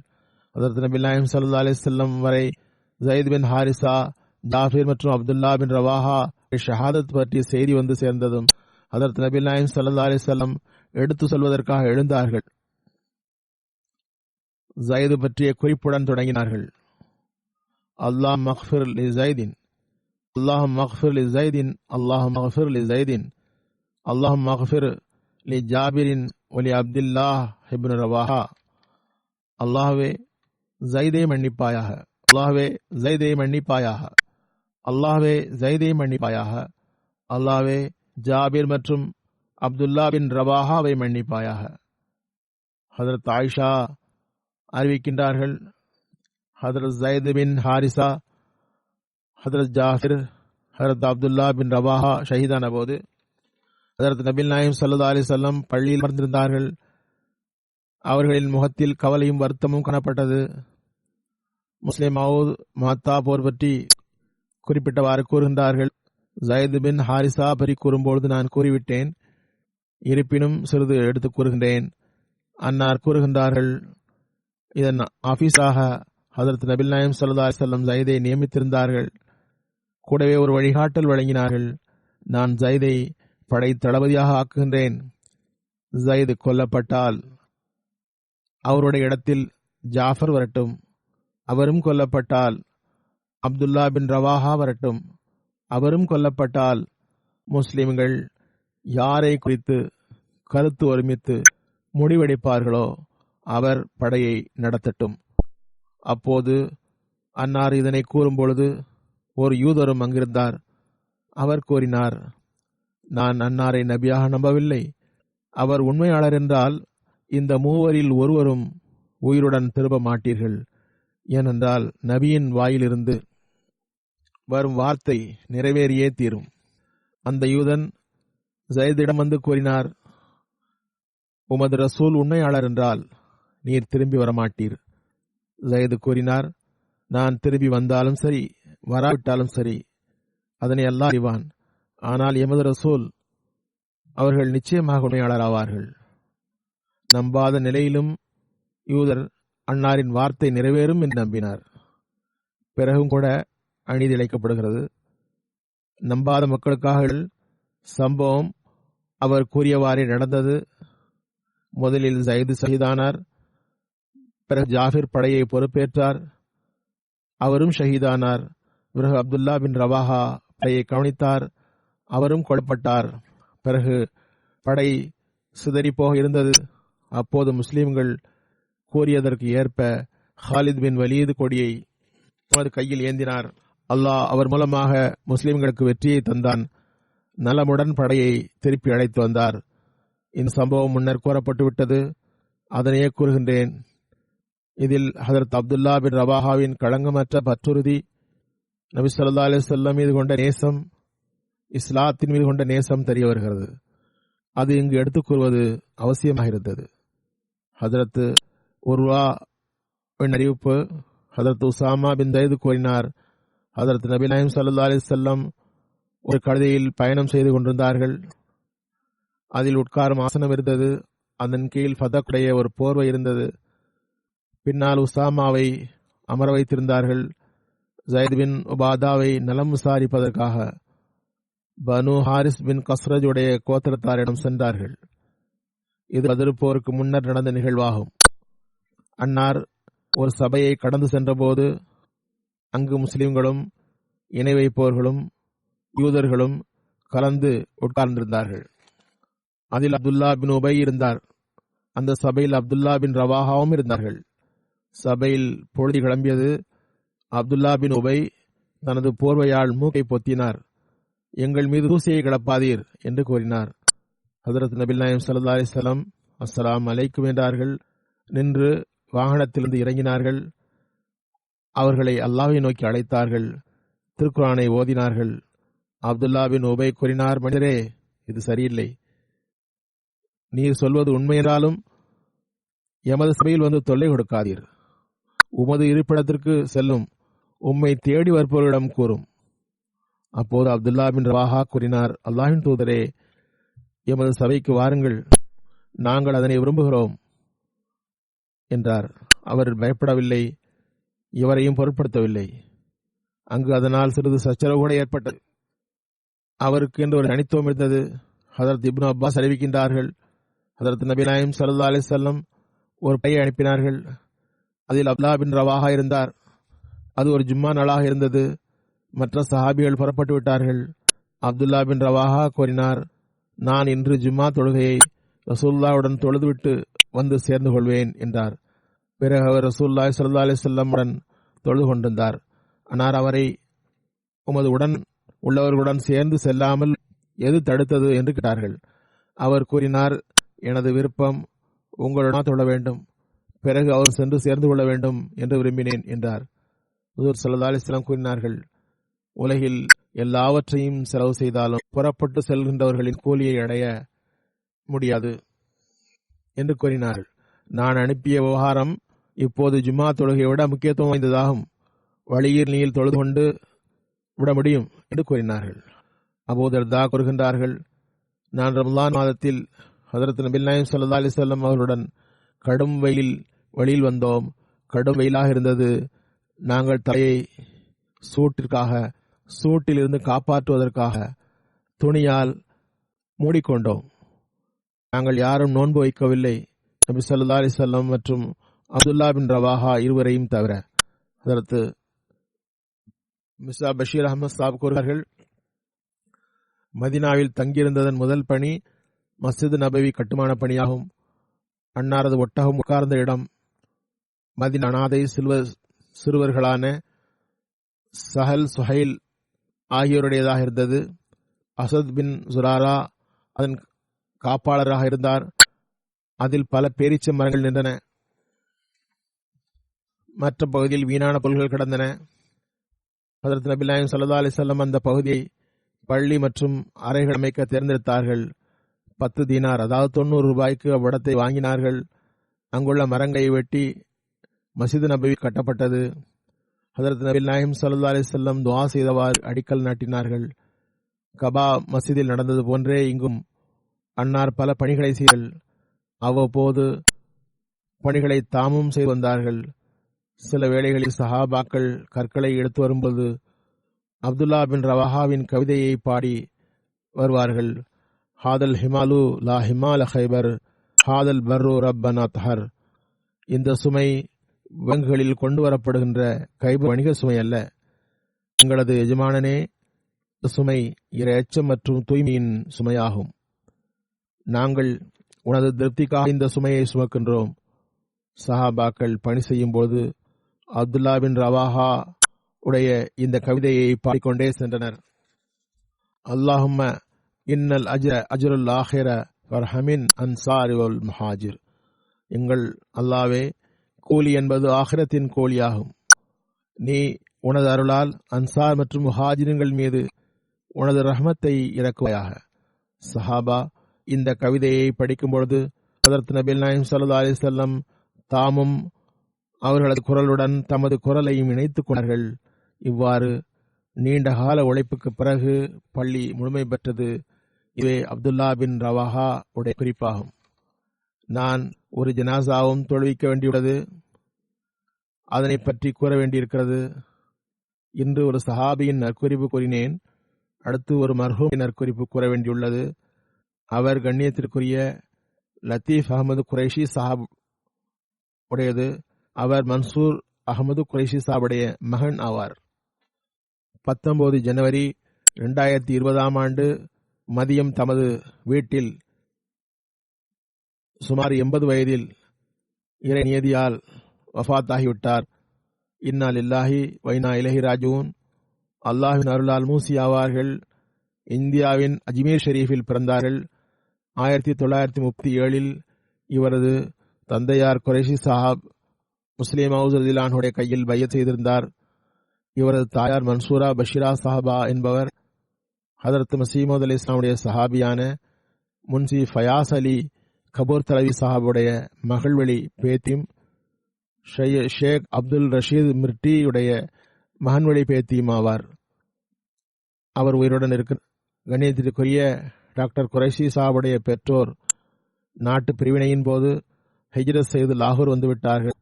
ஹதரத் நபி நாயகம் ஸல்லல்லாஹு அலைஹி வஸல்லம் வரை ஜயீத் பின் ஹாரிசா, ஜாஃபிர் மற்றும் அப்துல்லா பின் ரவாஹா ஷஹாதத் பற்றிய செய்தி வந்து சேர்ந்ததும் ஹதரத் நபி நாயகம் ஸல்லல்லாஹு அலைஹி வஸல்லம் எடுத்து சொல்வதற்காக எழுந்தார்கள். ஜயீத் பற்றிய குறிப்புடன் தொடங்கினார்கள். அல்லாஹ் மக்ஃபிர் லி ஜயீதின், அல்லாஹ் மக்ஃபிர் லி ஜயீதின், அல்லாஹ் மக்ஃபிர் லி ஜயீதின், அல்லாஹ் மக்ஃபிர் லி ஜாபிரின் ஒலி அப்துல்லாஹ் இப்னு ரவாஹா. அல்லாஹ்வே ஜயீதை மன்னிப்பாயாக, அல்லாஹ்வே ஜயீதை மன்னிப்பாயாக, அல்லாஹ்வே ஜயீதை மன்னிப்பாயாக, அல்லாஹ்வே ஜாபிர் மற்றும் அப்துல்லா பின் ரவாஹாவை மன்னிப்பாயாக. ஹதரத் ஆயிஷா அறிவிக்கின்றார்கள், ஹதரத் ஜயீத் பின் ஹாரிசா, ஹதரத் ஜாஃபிர், ஹதரத் அப்துல்லா பின் ரவாஹா ஷஹீதான போது ஹதரத் நபிகள் நாயகம் ஸல்லல்லாஹு அலைஹி வஸல்லம் பள்ளியில் அமர்ந்திருந்தார்கள். அவர்களின் முகத்தில் கவலையும் வருத்தமும் காணப்பட்டது. முஸ்லிம் மவுத் மஹத்தா போர் பற்றி குறிப்பிட்டவாறு கூறுகின்றார்கள். ஜயீத் பின் ஹாரிசா பற்றி கூறும்பொழுது நான் கூறிவிட்டேன், இருப்பினும் சிறிது எடுத்து கூறுகின்றேன். அன்னார் கூறுகின்றார்கள், இதன் ஆபீஸாக ஹதரத் நபிகள் நாயகம் ஸல்லல்லாஹு அலைஹி வஸல்லம் ஜயீதை நியமித்திருந்தார்கள். கூடவே ஒரு வழிகாட்டல் வழங்கினார்கள். நான் ஜயீதை படை தளபதியாக ஆக்குகின்றேன். ஜயீத் கொல்லப்பட்டால் அவருடைய இடத்தில் ஜாஃபர் வரட்டும், அவரும் கொல்லப்பட்டால் அப்துல்லா பின் ரவாஹா வரட்டும், அவரும் கொல்லப்பட்டால் முஸ்லிம்கள் யாரை குறித்து கருத்து ஒருமித்து முடிவெடுப்பார்களோ அவர் படையை நடத்தட்டும். அப்போது அன்னார் இதனை கூறும்பொழுது ஒரு யூதரும் அங்கிருந்தார். அவர் கூறினார், நான் அன்னாரை நபியாக நம்பவில்லை. அவர் உண்மையாளர் என்றால் இந்த மூவரில் ஒருவரும் உயிருடன் திரும்ப மாட்டீர்கள். ஏனென்றால் நபியின் வாயிலிருந்து வரும் வார்த்தை நிறைவேறியே தீரும். அந்த யூதன் ஜயீதிடம் வந்து கூறினார், உமது ரசூல் உண்மையாளர் என்றால் நீர் திரும்பி வரமாட்டீர். ஜயீத் கூறினார், நான் திரும்பி வந்தாலும் சரி வராவிட்டாலும் சரி அதனை அல்லாஹ் அறிவான். ஆனால் எமது ரசூல் அவர்கள் நிச்சயமாக உண்மையாளர் ஆவார்கள். நம்பாத நிலையிலும் யூதர் அன்னாரின் வார்த்தை நிறைவேறும் என்று நம்பினார். பிறகும் கூட அநீதி இழைக்கப்படுகிறது. நம்பாத மக்களுக்காக சம்பவம் அவர் கூறியவாறே நடந்தது. முதலில் ஜயீத் ஷஹீதானார். பிறகு ஜாஃபிர் படையை பொறுப்பேற்றார், அவரும் ஷஹீதானார். பிறகு அப்துல்லா பின் ரவாஹா படையை கவனித்தார், அவரும் கொல்லப்பட்டார். பிறகு படை சிதறிப்போக இருந்தது. அப்போது முஸ்லிம்கள் கூறியதற்கு ஏற்ப ஹாலித் பின் வலீத் கொடியை தமது கையில் ஏந்தினார். அல்லாஹ் அவர் மூலமாக முஸ்லிம்களுக்கு வெற்றியை தந்தான். நலமுடன் படையை திருப்பி அழைத்து வந்தார். இந்த சம்பவம் முன்னர் கூறப்பட்டுவிட்டது, அதனையே கூறுகின்றேன். இதில் ஹதரத் அப்துல்லா பின் ரவாஹாவின் களங்கமற்ற பற்றுறுதி, நபி ஸல்லல்லாஹு அலைஹி வஸல்லம் மீது கொண்ட நேசம், இஸ்லாத்தின் மீது கொண்ட நேசம் தெரிய வருகிறது. அது இங்கு எடுத்துக் கூறுவது அவசியமாக இருந்தது. ஹதரத் உர்வா அறிவிப்பு, ஹதரத் உசாமா பின் தைது கூறினார், ஹதரத் நபி நாயகம் ஸல்லல்லாஹு அலைஹி வஸல்லம் ஒரு கழுதையில் பயணம் செய்து கொண்டிருந்தார்கள். அதில் உட்காரும் ஆசனம் இருந்தது. அதன் கீழ் ஃபதக்குடைய ஒரு போர்வை இருந்தது. பின்னால் உசாமாவை அமர வைத்திருந்தார்கள். ஜயத் பின் உபாதாவை நலம் விசாரிப்பதற்காக பனு ஹாரிஸ் பின் கஸ்ரஜுடைய கோத்திரத்தாரிடம் சென்றார்கள். இது பத்ர் போருக்கு முன்னர் நடந்த நிகழ்வாகும். அன்னார் ஒரு சபையை கடந்து சென்றபோது அங்கு முஸ்லிம்களும் இணை வைப்பவர்களும் யூதர்களும் கலந்து உட்கார்ந்திருந்தார்கள். அதில் அப்துல்லா பின் உபை இருந்தார். அந்த சபையில் அப்துல்லா பின் ரவாஹாவும் இருந்தார்கள். சபையில் பொழுது கிளம்பியது. அப்துல்லா பின் உபை தனது போர்வையால் மூக்கை பொத்தினார். எங்கள் மீது தூசியை கிளப்பாதீர் என்று கூறினார். ஹதரத் நபி நாயகம் ஸல்லல்லாஹு அலைஹி வஸல்லம் அஸ்ஸலாமு அலைக்கும் என்றார்கள். நின்று வாகனத்திலிருந்து இறங்கினார்கள். அவர்களை அல்லாஹ்வை நோக்கி அழைத்தார்கள். திருக்குர்ஆனை ஓதினார்கள். அப்துல்லா பின் உபை கூறினார், மனிதரே, இது சரியில்லை. நீர் சொல்வது உண்மை என்றாலும் எமது சபையில் வந்து தொல்லை கொடுக்காதீர். உமது இருப்பிடத்திற்கு செல்லும். உம்மை தேடி வருபவர்களிடம் கூறும். அப்போது அப்துல்லா பின் ரவாஹா கூறினார், அல்லாஹ்வின் தூதரே, எமது சபைக்கு வாருங்கள், நாங்கள் அதனை விரும்புகிறோம் என்றார். அவர் பயப்படவில்லை, இவரையும் பொருட்படுத்தவில்லை. அங்கு அதனால் சிறிது சச்சரவு கூட ஏற்பட்டது. அவருக்கு என்று ஒரு தனித்துவம் இருந்தது. ஹதரத் இப்னு அப்பாஸ் அறிவிக்கின்றார்கள், ஹதரத் நபி நாயகம் ஸல்லல்லாஹு அலைஹி வஸல்லம் ஒரு பையை அனுப்பினார்கள். அதில் அப்துல்லா பின் ரவாஹா இருந்தார். அது ஒரு ஜும்மா நாளாக இருந்தது. மற்ற சஹாபிகள் புறப்பட்டு விட்டார்கள். அப்துல்லா பின் ரவாஹா கூறினார், நான் இன்று ஜும்மா தொழுகையை ரசூலுல்லாஹ்வுடன் தொழுதுவிட்டு வந்து சேர்ந்து கொள்வேன் என்றார். பிறகு அவர் ரசூலுல்லாஹி ஸல்லல்லாஹு அலைஹி வஸல்லம் உடன் தொழுது கொண்டிருந்தார். ஆனால் அவரை உமது உடன் உள்ளவர்களுடன் சேர்ந்து செல்லாமல் எது தடுத்தது என்று கேட்டார்கள். அவர் கூறினார், எனது விருப்பம் உங்களுடன் தொழ வேண்டும், பிறகு அவர் சென்று சேர்ந்து கொள்ள வேண்டும் என்று விரும்பினேன் என்றார். ஹுசூர் ஸல்லல்லாஹு அலைஹி வஸல்லம் கூறினார்கள், உலகில் எல்லாவற்றையும் செலவு செய்தாலும் புறப்பட்டு செல்கின்றவர்களின் கூலியை அடைய முடியாது என்று கூறினார்கள். நான் அனுப்பிய விவகாரம் இப்போது ஜும்மா தொழுகையை விட முக்கியத்துவம் வாய்ந்ததாகும். வழியில் நீர் தொழுது கொண்டு விட முடியும் என்று கூறினார்கள். அபூ தர்தா கூறுகின்றார்கள், நான் ரமலான் மாதத்தில் ஹதரத் நபி நாயகம் ஸல்லல்லாஹு அலைஹி வஸல்லம் அவர்களுடன் கடும் வெளியில் வந்தோம். கடும் வெயிலாக இருந்தது. நாங்கள் தலையை சூட்டிலிருந்து காப்பாற்றுவதற்காக துணியால் மூடிக்கொண்டோம். நாங்கள் யாரும் நோன்பு வைக்கவில்லை, நபி ஸல்லல்லாஹு அலைஹி வஸல்லம் மற்றும் அப்துல்லா பின் ரவாஹா இருவரையும் தவிர. அதற்கு மிர்சா பஷீர் அஹமத் சாப் கூறுகிறார்கள், மதீனாவில் தங்கியிருந்ததன் முதல் பணி மஸ்ஜித் நபவி கட்டுமான பணியாகும். அன்னாரது ஒட்டகம் உட்கார்ந்த இடம் மதீனா அனாதை சிறுவர்களான சஹல் சுஹைல் ஆகியோருடையதாக இருந்தது. அசத் பின் சுராரா அதன் காப்பாளராக இருந்தார். அதில் பல பேரீச்ச மரங்கள் நின்றன. மற்ற பகுதியில் வீணான பொருள்கள் கிடந்தன. ஹதரத் நபி நாயகம் ஸல்லல்லாஹு அலைஹி வஸல்லம் அந்த பகுதியை பள்ளி மற்றும் அறைகள் அமைக்க தேர்ந்தெடுத்தார்கள். 10 தீனார், அதாவது 90 ரூபாய்க்கு அவ்விடத்தை வாங்கினார்கள். அங்குள்ள மரங்களை வெட்டி மஸ்ஜித் நபவி கட்டப்பட்டது. ஹதரத் நபி நாயகம் ஸல்லல்லாஹு அலைஹி வஸல்லம் துஆ செய்தவாறு அடிக்கல் நாட்டினார்கள். கபா மஸ்ஜிதில் நடந்தது போன்றே இங்கும் அன்னார் பல பணிகளை செய்தார்கள். அவ்வப்போது பணிகளை தாமும் செய்து வந்தார்கள். சில வேளைகளில் சஹாபாக்கள் கற்களை எடுத்து வரும்போது அப்துல்லா பின் ரவாஹாவின் கவிதையை பாடி வருவார்கள். ஹாதல் ஹிமாலு லா ஹிமால ஹைபர், ஹாதல் பர்ரு ரப்பனா தஹர். இந்த சுமை வங்கிகளில் கொண்டு வரப்படுகின்ற கைபர் வணிக சுமை அல்ல, எங்களது எஜமானனே சுமை இறை அச்சம் மற்றும் தூய்மையின் சுமையாகும். நாங்கள் உனது திருப்திக்காக இந்த சுமையை சுமக்கின்றோம். சஹாபாக்கள் பணி செய்யும் போது அப்துல்லா பின் ரவாஹா உடைய இந்த கவிதையை பாடிக்கொண்டே சென்றனர். அல்லாஹும்ம இன்னல் அஜ்ருல் ஆஹிர வர்ஹமின் அன்சாரி வல் முஹாஜிர். எங்கள் அல்லாவே, கூலி என்பது ஆகிரத்தின் கூலியாகும். நீ உனது அருளால் அன்சார் மற்றும் முஹாஜிர்கள் மீது உனது ரஹ்மத்தை இறக்குவாயாக. சஹாபா இந்த கவிதையை படிக்கும் பொழுது ஹதரத் நபிகள் நாயகம் ஸல்லல்லாஹு அலைஹி வஸல்லம் தாமும் அவர்களது குரலுடன் தமது குரலையும் இணைத்துக் கொண்டார்கள். இவ்வாறு நீண்ட கால உழைப்புக்கு பிறகு பள்ளி முழுமை பெற்றது. இதுவே அப்துல்லா பின் ரவாஹா உடைய குறிப்பாகும். நான் ஒரு ஜனாசாவும் தொழுவிக்க வேண்டியுள்ளது, அதனை பற்றி கூற வேண்டியிருக்கிறது. இன்று ஒரு சஹாபியின் நற்குறிப்பு கூறினேன், அடுத்து ஒரு மர்ஹூமின் நற்குறிப்பு கூற வேண்டியுள்ளது. அவர் கண்ணியத்திற்குரிய லத்தீப் அகமது குரைஷி சாஹப் உடையது. அவர் மன்சூர் அகமது குரைஷி சாஹுடைய மகன் ஆவார். 19 ஜனவரி 2020 மதியம் தமது வீட்டில் சுமார் 80 வயதில் இறை நியதியால் வஃபாத்தாகிவிட்டார். இன்னா லில்லாஹி வ இன்னா இலைஹி ராஜிஊன். அல்லாஹ்வின் அருளால் மூசி ஆவார்கள். இந்தியாவின் அஜ்மீர் ஷெரீஃபில் பிறந்தார்கள். 1937 இவரது தந்தையார் குரைஷி சாஹப் முஸ்லிம் மவுத் ரலியல்லாஹு கையில் பையத் செய்திருந்தார். இவரது தாயார் மன்சூரா பஷீரா சாஹபா என்பவர் ஹதரத் மசீமது அலி இஸ்லாமுடைய சஹாபியான முன்சி ஃபயாஸ் அலி கபூர் தலவி சாஹாபுடைய மகள்வழி பேத்தியும் ஷேக் அப்துல் ரஷீத் மிர்டியுடைய மகன்வழி பேத்தியும் ஆவார். அவர் உயிருடன் இருக்கிற கண்ணியத்திற்குரிய டாக்டர் குரைஷி சாஹாபுடைய பெற்றோர் நாட்டு பிரிவினையின் போது ஹிஜ்ரத் செய்து லாகூர் வந்துவிட்டார்கள்.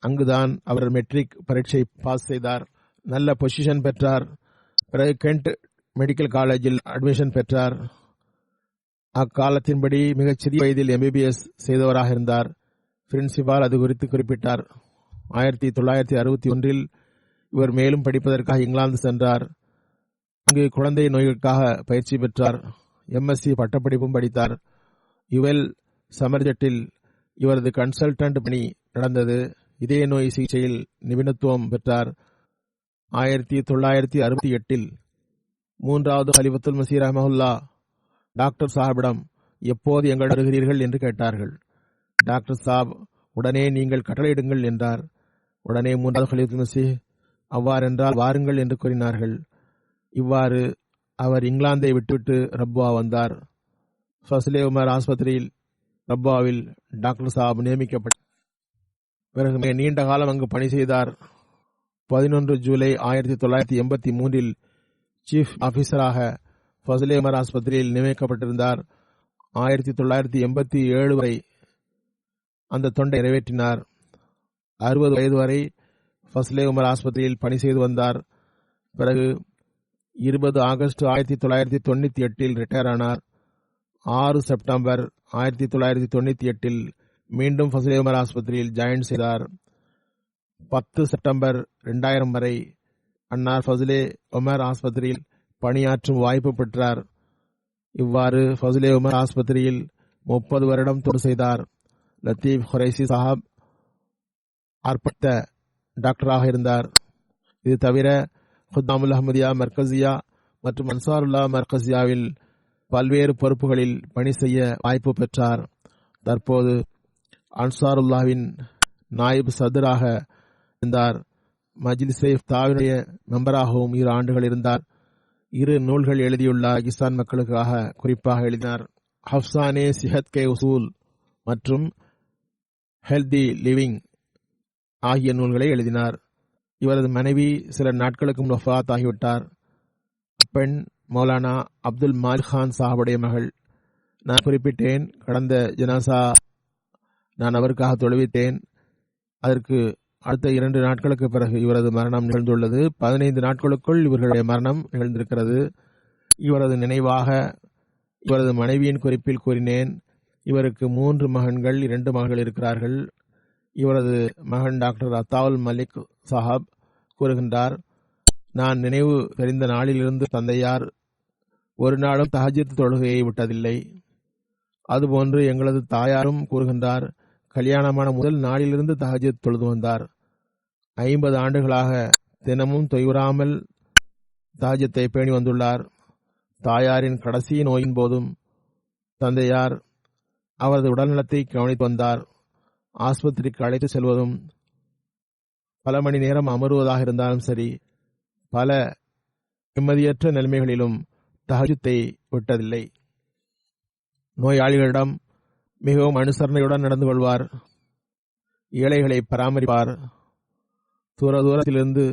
அங்குதான் அவர் மெட்ரிக் பரீட்சை பாஸ் செய்தார். நல்ல பொசிஷன் பெற்றார். பிறகு கென்ட் மெடிக்கல் காலேஜில் அட்மிஷன் பெற்றார். அக்காலத்தின்படி மிகச்சிறிய வயதில் MBBS செய்தவராக இருந்தார். பிரின்சிபால் அது குறித்து குறிப்பிட்டார். 1961 இவர் மேலும் படிப்பதற்காக இங்கிலாந்து சென்றார். அங்கு குழந்தை நோய்களுக்காக பயிற்சி பெற்றார். MSc பட்டப்படிப்பும் படித்தார். யுவெல் சமர்ஜெட்டில் இவரது கன்சல்டன்ட் பணி நடந்தது. இதய நோய் சிகிச்சையில் நிபுணத்துவம் பெற்றார். 1968 மூன்றாவது ஹலிஃபத்துல் மஸீஹ் ரஹ்மஹுல்லா டாக்டர் சாஹிபிடம் எப்போது எங்கள் வருகிறீர்கள் என்று கேட்டார்கள். டாக்டர் சாப் உடனே நீங்கள் கட்டளையிடுங்கள் என்றார். உடனே மூன்றாவது ஹலிஃபத்துல் மஸீஹ் அவ்வாறென்றால் வாருங்கள் என்று கூறினார்கள். இவ்வாறு அவர் இங்கிலாந்தை விட்டுவிட்டு ரப்வா வந்தார். ஃபஸ்லே உமர் ஆஸ்பத்திரியில் ரப்வாவில் டாக்டர் சாப் நியமிக்கப்பட்டார். பிறகு நீண்ட காலம் அங்கு பணி செய்தார். 11 ஜூலை 1983 சீஃப் ஆபீசராக ஃபஸ்லே உமர் ஆஸ்பத்திரியில் நியமிக்கப்பட்டிருந்தார். 1987 வரை அந்த தொண்டை நிறைவேற்றினார். 60 வயது வரை ஃபஸ்லே உமர் ஆஸ்பத்திரியில் பணி செய்து வந்தார். பிறகு 20 ஆகஸ்ட் 1998 ரிட்டையர் ஆனார். 6 செப்டம்பர் 1998 மீண்டும் ஃபஸ்லே உமர் ஆஸ்பத்திரியில் ஜாயின் செய்தார். 10 செப்டம்பர் 2000 வரை அன்னார் ஃபஸ்லே உமர் ஆஸ்பத்திரியில் பணியாற்றும் வாய்ப்பு பெற்றார். இவ்வாறு ஃபஸ்லே உமர் ஆஸ்பத்திரியில் 30 வருடம் தொண்டு செய்தார். லத்தீப் குரைஷி சாஹப் அர்ப்பத்த டாக்டராக இருந்தார். இது தவிர ஹுத்தாமுல் அஹ்மதியா மர்கசியா மற்றும் அன்சாருல்லா மர்கசியாவில் பல்வேறு பொறுப்புகளில் பணி செய்ய வாய்ப்பு பெற்றார். தற்போது அன்சாருல்லாவின் நாயிப் சதுராக இருந்தார். மஜ்லிஸே இஃப்தாவினுடைய மெம்பராகவும் 2 ஆண்டுகள் இருந்தார். 2 நூல்கள் எழுதியுள்ள பாகிஸ்தான் மக்களுக்காக குறிப்பாக எழுதினார். ஹப்சானே சிஹத் கே உசூல் மற்றும் ஹெல்தி லிவிங் ஆகிய நூல்களை எழுதினார். இவரது மனைவி சில நாட்களுக்கு முன் வஃபாத் ஆகிவிட்டார். பெண் மௌலானா அப்துல் மாலிக் கான் சாஹுடைய மகள். நான் குறிப்பிட்டேன், கடந்த ஜனாசா நான் அவருக்காக தொழுவித்தேன். அதற்கு அடுத்த 2 நாட்களுக்கு பிறகு இவரது மரணம் நிகழ்ந்துள்ளது. 15 நாட்களுக்குள் இவர்களுடைய மரணம் நிகழ்ந்திருக்கிறது. இவரது நினைவாக இவரது மனைவியின் குறிப்பில் கூறினேன். இவருக்கு 3 மகன்கள், 2 மகள் இருக்கிறார்கள். இவரது மகன் டாக்டர் அத்தாவுல் மலிக் சாஹப் கூறுகின்றார், நான் நினைவு தெரிந்த நாளிலிருந்து தந்தையார் ஒரு நாளும் தஹஜ்ஜுத் தொழுகையை விட்டதில்லை. அதுபோன்று எங்களது தாயாரும் கூறுகின்றார், கல்யாணமான முதல் நாளிலிருந்து தஹஜ்ஜுத் தொழுது வந்தார். 50 ஆண்டுகளாக தினமும் தொய்வுறாமல் தஹஜ்ஜுத்தை பேணி வந்துள்ளார். தாயாரின் கடைசி நோயின் போதும் தந்தையார் அவரது உடல்நலத்தை கவனித்து வந்தார். ஆஸ்பத்திரிக்கு அழைத்து செல்வதும், பல மணி நேரம் அமருவதாக இருந்தாலும் சரி, பல நிம்மதியற்ற நிலைமைகளிலும் தஹஜ்ஜுத்தை விட்டதில்லை. நோயாளிகளிடம் மிகவும் அனுசரணையுடன் நடந்து கொள்வார். ஏழைகளை பராமரிப்பார். தூரத்திலிருந்து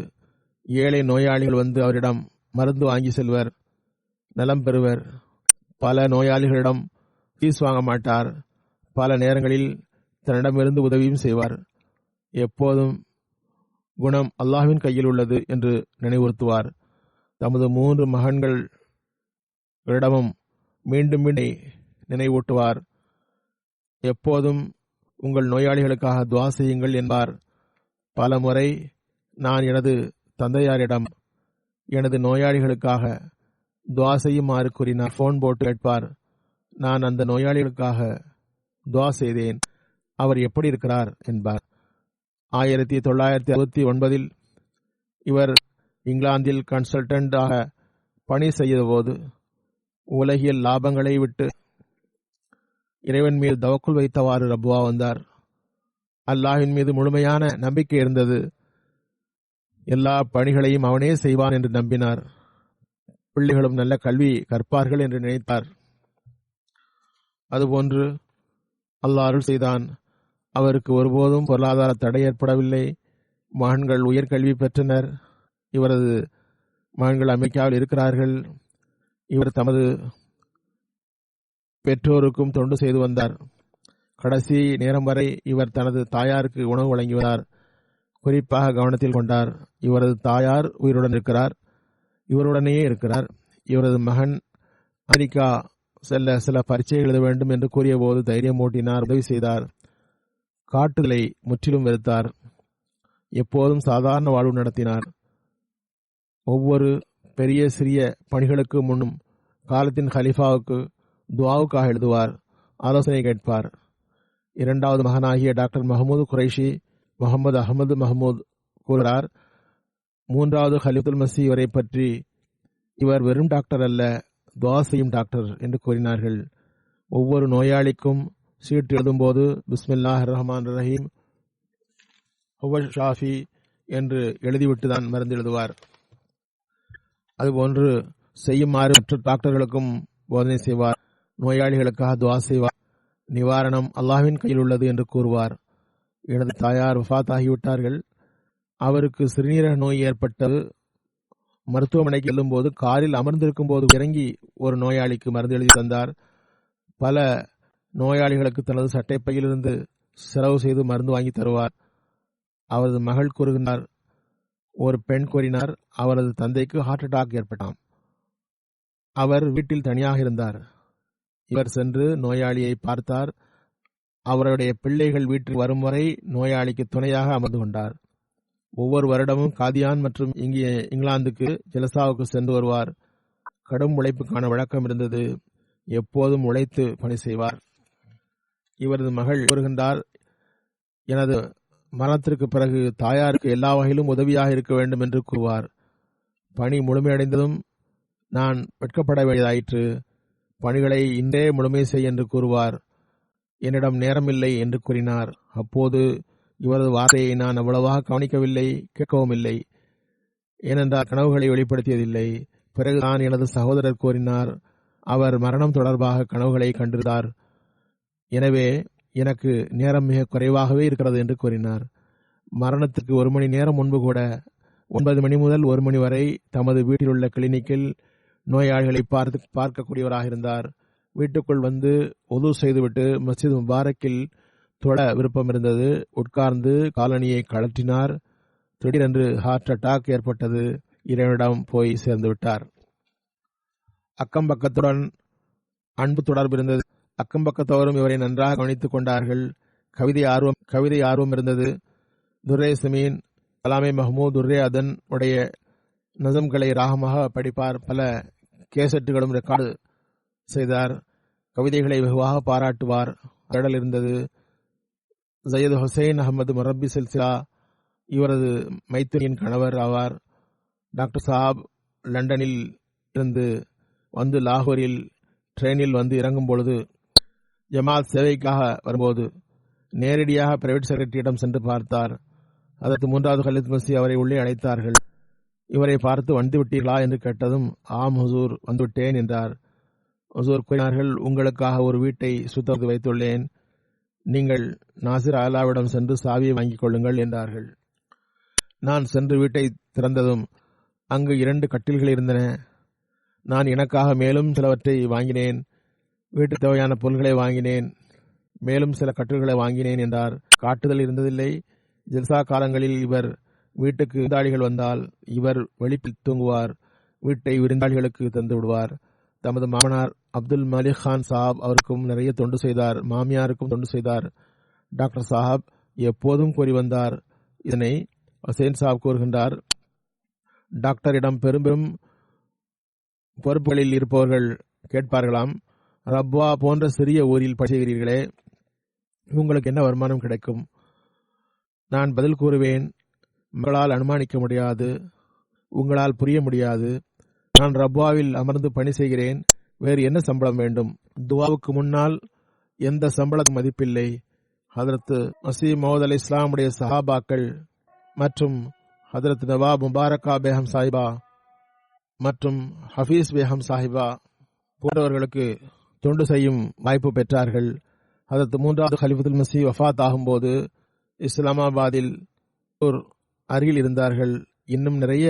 ஏழை நோயாளிகள் வந்து அவரிடம் மருந்து வாங்கி செல்வர், நலம் பெறுவர். பல நோயாளிகளிடம் ஃபீஸ் வாங்க மாட்டார். பல நேரங்களில் தன்னிடமிருந்து உதவியும் செய்வார். எப்போதும் குணம் அல்லாஹ்வின் கையில் உள்ளது என்று நினைவுறுத்துவார். தமது 3 மகன்களிடமும் மீண்டும் நினைவூட்டுவார். எப்போதும் உங்கள் நோயாளிகளுக்காக துஆ செய்யுங்கள் என்பார். பல முறை நான் எனது தந்தையாரிடம் எனது நோயாளிகளுக்காக துஆ செய்யுமாறு கூறினார். போன் போட்டு கேட்பார், நான் அந்த நோயாளிகளுக்காக துஆ செய்தேன், அவர் எப்படி இருக்கிறார் என்பார். 1969 இவர் இங்கிலாந்தில் கன்சல்டன்டாக பணி செய்தபோது உலகியல் லாபங்களை விட்டு இறைவன் மீது தவக்குள் வைத்தவாறு ரப்புவா வந்தார். அல்லாஹ்வின் மீது முழுமையான நம்பிக்கை இருந்தது. எல்லா பணிகளையும் அவனே செய்வான் என்று நம்பினார். பிள்ளைகளும் நல்ல கல்வி கற்பார்கள் என்று நினைத்தார். அதுபோன்று அல்லாஹ் அருள் செய்தான். அவருக்கு ஒருபோதும் பொருளாதார தடை ஏற்படவில்லை. மகன்கள் உயர்கல்வி பெற்றனர். இவரது மகன்கள் அமெரிக்காவில் இருக்கிறார்கள். இவர் தமது பெற்றோருக்கும் தொண்டு செய்து வந்தார். கடைசி நேரம் வரை இவர் தனது தாயாருக்கு உணவு வழங்கி வந்தார். குறிப்பாக கவனத்தில் கொண்டார். இவரது தாயார் உயிருடன் இருக்கிறார், இவருடனேயே இருக்கிறார். இவரது மகன் அமெரிக்கா செல்ல சில பரீட்சை எழுத வேண்டும் என்று கூறிய போது தைரியம் ஊட்டினார், உதவி செய்தார். காட்டுதலை முற்றிலும் வெறுத்தார். எப்போதும் சாதாரண வாழ்வு நடத்தினார். ஒவ்வொரு பெரிய சிறிய பணிகளுக்கு முன்னும் காலத்தின் ஹலிஃபாவுக்கு துஆவுக்காக எழுதுவார், ஆலோசனை கேட்பார். 2வது மகனாகிய டாக்டர் மஹமூது குரைஷி முகமது அகமது மஹமூத் கூறுகிறார், 3வது ஹலிஃபத்துல் மஸீஹ் இவரை பற்றி, இவர் வெறும் டாக்டர் அல்ல, துஆ செய்யும் டாக்டர் என்று கூறினார்கள். ஒவ்வொரு நோயாளிக்கும் சீட்டு எழுதும்போது பிஸ்மில்லாஹிர் ரஹ்மானிர் ரஹீம் ஹுவ ஷாஃபி என்று எழுதிவிட்டுதான் மருந்து எழுதுவார். அதுபோன்று செய்யுமாறு மற்ற டாக்டர்களுக்கும் போதனை செய்வார். நோயாளிகளுக்காக துஆ செய்வார். நிவாரணம் அல்லாஹ்வின் கையில் உள்ளது என்று கூறுவார். எனது தாயார் வஃபாத் ஆகிவிட்டார்கள். அவருக்கு சிறுநீரக நோய் ஏற்பட்டது. மருத்துவமனைக்கு செல்லும் போது காரில் அமர்ந்திருக்கும் போது இறங்கி ஒரு நோயாளிக்கு மருந்து எழுதி தந்தார். பல நோயாளிகளுக்கு தனது சட்டைப்பையிலிருந்து செலவு செய்து மருந்து வாங்கி தருவார். அவரது மகள் கூறுகிறார், ஒரு பெண் கூறினார், அவரது தந்தைக்கு ஹார்ட் அட்டாக் ஏற்பட்டாம். அவர் வீட்டில் தனியாக இருந்தார். இவர் சென்று நோயாளியை பார்த்தார். அவருடைய பிள்ளைகள் வீட்டில் வரும் வரை நோயாளிக்கு துணையாக அமர்ந்து கொண்டார். ஒவ்வொரு வருடமும் காதியான் மற்றும் இங்கே இங்கிலாந்துக்கு ஜலசாவுக்கு சென்று வருவார். கடும் உழைப்புக்கான வழக்கம் இருந்தது. எப்போதும் உழைத்து பணி செய்வார். இவரது மகள் கூறுகின்றார், எனது மரணத்திற்கு பிறகு தாயாருக்கு எல்லா வகையிலும் உதவியாக இருக்க வேண்டும் என்று கூறுவார். பணி முழுமையடைந்ததும் நான் வெட்கப்பட வேண்டியதாயிற்று. பணிகளை இன்றே முழுமை செய் என்று கூறுவார். என்னிடம் நேரமில்லை என்று கூறினார். அப்போது இவரது வார்த்தையை நான் அவ்வளவாக கவனிக்கவில்லை, கேட்கவும் இல்லை. ஏனென்றால் கனவுகளை வெளிப்படுத்தியதில்லை. பிறகு நான் எனது சகோதரர் கூறினார், அவர் மரணம் தொடர்பாக கனவுகளை கண்டிருந்தார். எனவே எனக்கு நேரம் மிக குறைவாகவே இருக்கிறது என்று கூறினார். மரணத்துக்கு 1 மணி நேரம் முன்பு கூட 9 மணி முதல் 1 மணி வரை தமது வீட்டில் உள்ள கிளினிக்கில் நோயாளிகளை பார்க்கக்கூடியவராக இருந்தார். வீட்டுக்குள் வந்து உது செய்துவிட்டு மஸ்ஜித் முபாரக்கில் தொழ விருப்பம் இருந்தது. உட்கார்ந்து காலணியை கழற்றினார். திடீரென்று ஹார்ட் அட்டாக் ஏற்பட்டது. இறைவனிடம் போய் சேர்ந்து விட்டார். அக்கம்பக்கத்துடன் அன்பு தொடர்பு இருந்தது. அக்கம்பக்கத்தவரும் இவரை நன்றாக கவனித்துக் கொண்டார்கள். கவிதை ஆர்வம் இருந்தது. துர்ரே சமீன், கலாமே மஹமூத் துர்ரே அதன் உடைய நசம்களை ராகமாக படிப்பார். பல கேசட்டுகளும் ரெக்கார்டு செய்தார். கவிதைகளை வெகுவாக பாராட்டுவார். கடல் இருந்தது. சையது ஹுசைன் அகமது முரப்பி சில்சிலா இவரது மைத்துனியின் கணவர் ஆவார். டாக்டர் சாப் லண்டனில் இருந்து வந்து லாகூரில் ட்ரெயினில் வந்து இறங்கும் பொழுது ஜமாத் சேவைக்காக வரும்போது நேரடியாக பிரைவேட் செக்ரட்டரியிடம் சென்று பார்த்தார். அதற்கு 3வது கலீத் மசி அவரை உள்ளே அழைத்தார்கள். இவரை பார்த்து வந்துவிட்டீர்களா என்று கேட்டதும் ஆம் ஹுசூர், வந்துவிட்டேன் என்றார். ஹுசூர் கூறினார்கள், உங்களுக்காக ஒரு வீட்டை சுத்தம் வைத்துள்ளேன், நீங்கள் நாசிர் அலாவிடம் சென்று சாவியை வாங்கிக் கொள்ளுங்கள் என்றார்கள். நான் சென்று வீட்டை திறந்ததும் அங்கு 2 கட்டில்கள் இருந்தன. நான் எனக்காக மேலும் சிலவற்றை வாங்கினேன். வீட்டு தேவையான பொருள்களை வாங்கினேன், மேலும் சில கட்டில்களை வாங்கினேன் என்றார். காட்டுதல் இருந்ததில்லை. ஜல்சா காலங்களில் இவர் வீட்டுக்கு விருந்தாளிகள் வந்தால் இவர் வெளிப்பில் தூங்குவார். வீட்டை விருந்தாளிகளுக்கு தந்து விடுவார். தமது மாமனார் அப்துல் மலிக் கான் சாஹப் அவருக்கும் நிறைய தொண்டு செய்தார். மாமியாருக்கும் தொண்டு செய்தார். டாக்டர் சாஹப் எப்போதும் கூறி வந்தார். இதனை ஹுசைன் சாஹப் கூறுகின்றார். டாக்டரிடம் பெரும் பொறுப்புகளில் இருப்பவர்கள் கேட்பார்களாம், ரப்வா போன்ற சிறிய ஊரில் படிக்கிறீர்களே, உங்களுக்கு என்ன வருமானம் கிடைக்கும்? நான் பதில் கூறுவேன், உங்களால் அனுமானிக்க முடியாது, உங்களால் புரிய முடியாது. நான் ரப்வாவில் அமர்ந்து பணி செய்கிறேன், வேறு என்ன சம்பளம் வேண்டும்? துவாவுக்கு முன்னால் எந்த சம்பளத்துக்கு மதிப்பில்லை. ஹதரத் மசீஹ் மவ்ஊத் அலைஹிஸ் ஸலாமுடைய சஹாபாக்கள் மற்றும் ஹதரத் நவாப் முபாரக்கா பேகம் சாஹிபா மற்றும் ஹஃபீஸ் பேகம் சாஹிபா போன்றவர்களுக்கு தொண்டு செய்யும் வாய்ப்பு பெற்றார்கள். ஹதரத் 3வது கலிஃபத்துல் மஸீஹ் வஃபாத் ஆகும்போது இஸ்லாமாபாத்தில் ஒரு அருகில் இருந்தார்கள். இன்னும் நிறைய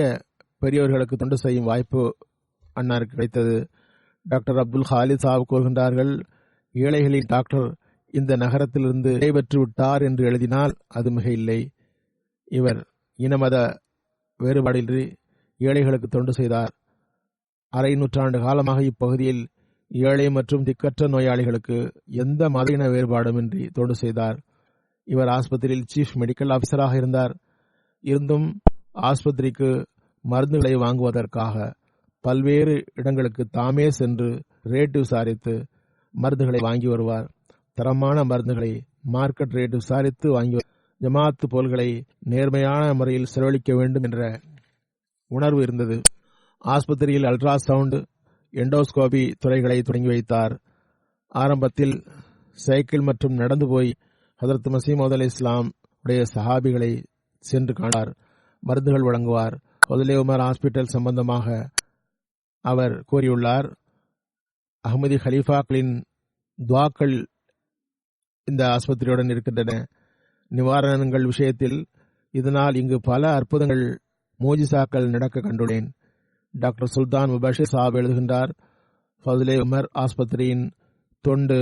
பெரியவர்களுக்கு தொண்டு செய்யும் வாய்ப்பு அன்னாருக்கு கிடைத்தது. டாக்டர் அப்துல் ஹாலித் சாஹிப் கூறுகின்றார்கள், ஏழைகளின் டாக்டர் இந்த நகரத்திலிருந்து விடைபெற்று விட்டார் என்று எழுதினால் அது மிக இல்லை. இவர் இனமத வேறுபாடின்றி ஏழைகளுக்கு தொண்டு செய்தார். அரை நூற்றாண்டு காலமாக இப்பகுதியில் ஏழை மற்றும் திக்கற்ற நோயாளிகளுக்கு எந்த மத இன வேறுபாடுமின்றி தொண்டு செய்தார். இவர் ஆஸ்பத்திரியில் சீஃப் மெடிக்கல் ஆபீசராக இருந்தார். இருந்தும் ஆஸ்பத்திரிக்கு மருந்துகளை வாங்குவதற்காக பல்வேறு இடங்களுக்கு தாமே சென்று ரேட்டு விசாரித்து மருந்துகளை வாங்கி வருவார். தரமான மருந்துகளை மார்க்கெட் ரேட்டு விசாரித்து வாங்கி ஜமாத்து பொருள்களை நேர்மையான முறையில் செலவழிக்க வேண்டும் என்ற உணர்வு இருந்தது. ஆஸ்பத்திரியில் அல்ட்ராசவுண்ட், எண்டோஸ்கோபி துறைகளை தொடங்கி வைத்தார். ஆரம்பத்தில் சைக்கிள் மற்றும் நடந்து போய் ஹதரத் மஸீஹ் மவ்ஊத் அலைஹிஸ்ஸலாம் உடைய சஹாபிகளை சென்று காணார், மருந்துகள் வழங்குவார். ஃபதுலே உமர் ஹாஸ்பிட்டல் சம்பந்தமாக அவர் கூறியுள்ளார், அஹ்மதி ஹலீஃபாக்களின் துவாக்கள் இந்த ஆஸ்பத்திரியுடன் இருக்கின்றன. நிவாரணங்கள் விஷயத்தில் இதனால் இங்கு பல அற்புதங்கள் மோஜிசாக்கள் நடக்க கண்டுள்ளேன். டாக்டர் சுல்தான் முபஷிர் சாப் எழுதுகின்றார், ஃபதுலே உமர் ஆஸ்பத்திரியின் தொண்டு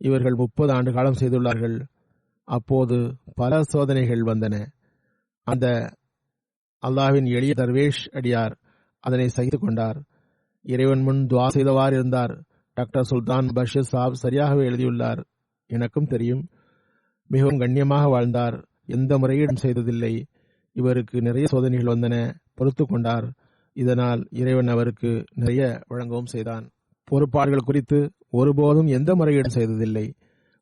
இவர்கள் 30 ஆண்டு காலம் செய்துள்ளார்கள். அப்போது பல சோதனைகள் வந்தன. அந்த அல்லாஹ்வின் எளிய தர்வேஷ் அடியார் அதனை சகித்துக் கொண்டார். இறைவன் முன் துவா செய்தவாறு இருந்தார். டாக்டர் சுல்தான் பஷீர் சாப் சரியாகவே எழுதியுள்ளார், எனக்கும் தெரியும். மிகவும் கண்ணியமாக வாழ்ந்தார், எந்த முறையீடும் செய்ததில்லை. இவருக்கு நிறைய சோதனைகள் வந்தன, பொறுத்து கொண்டார். இதனால் இறைவன் அவருக்கு நிறைய வழங்கவும் செய்தான். பொறுப்பாளர்கள் குறித்து ஒருபோதும் எந்த முறையீடும் செய்ததில்லை.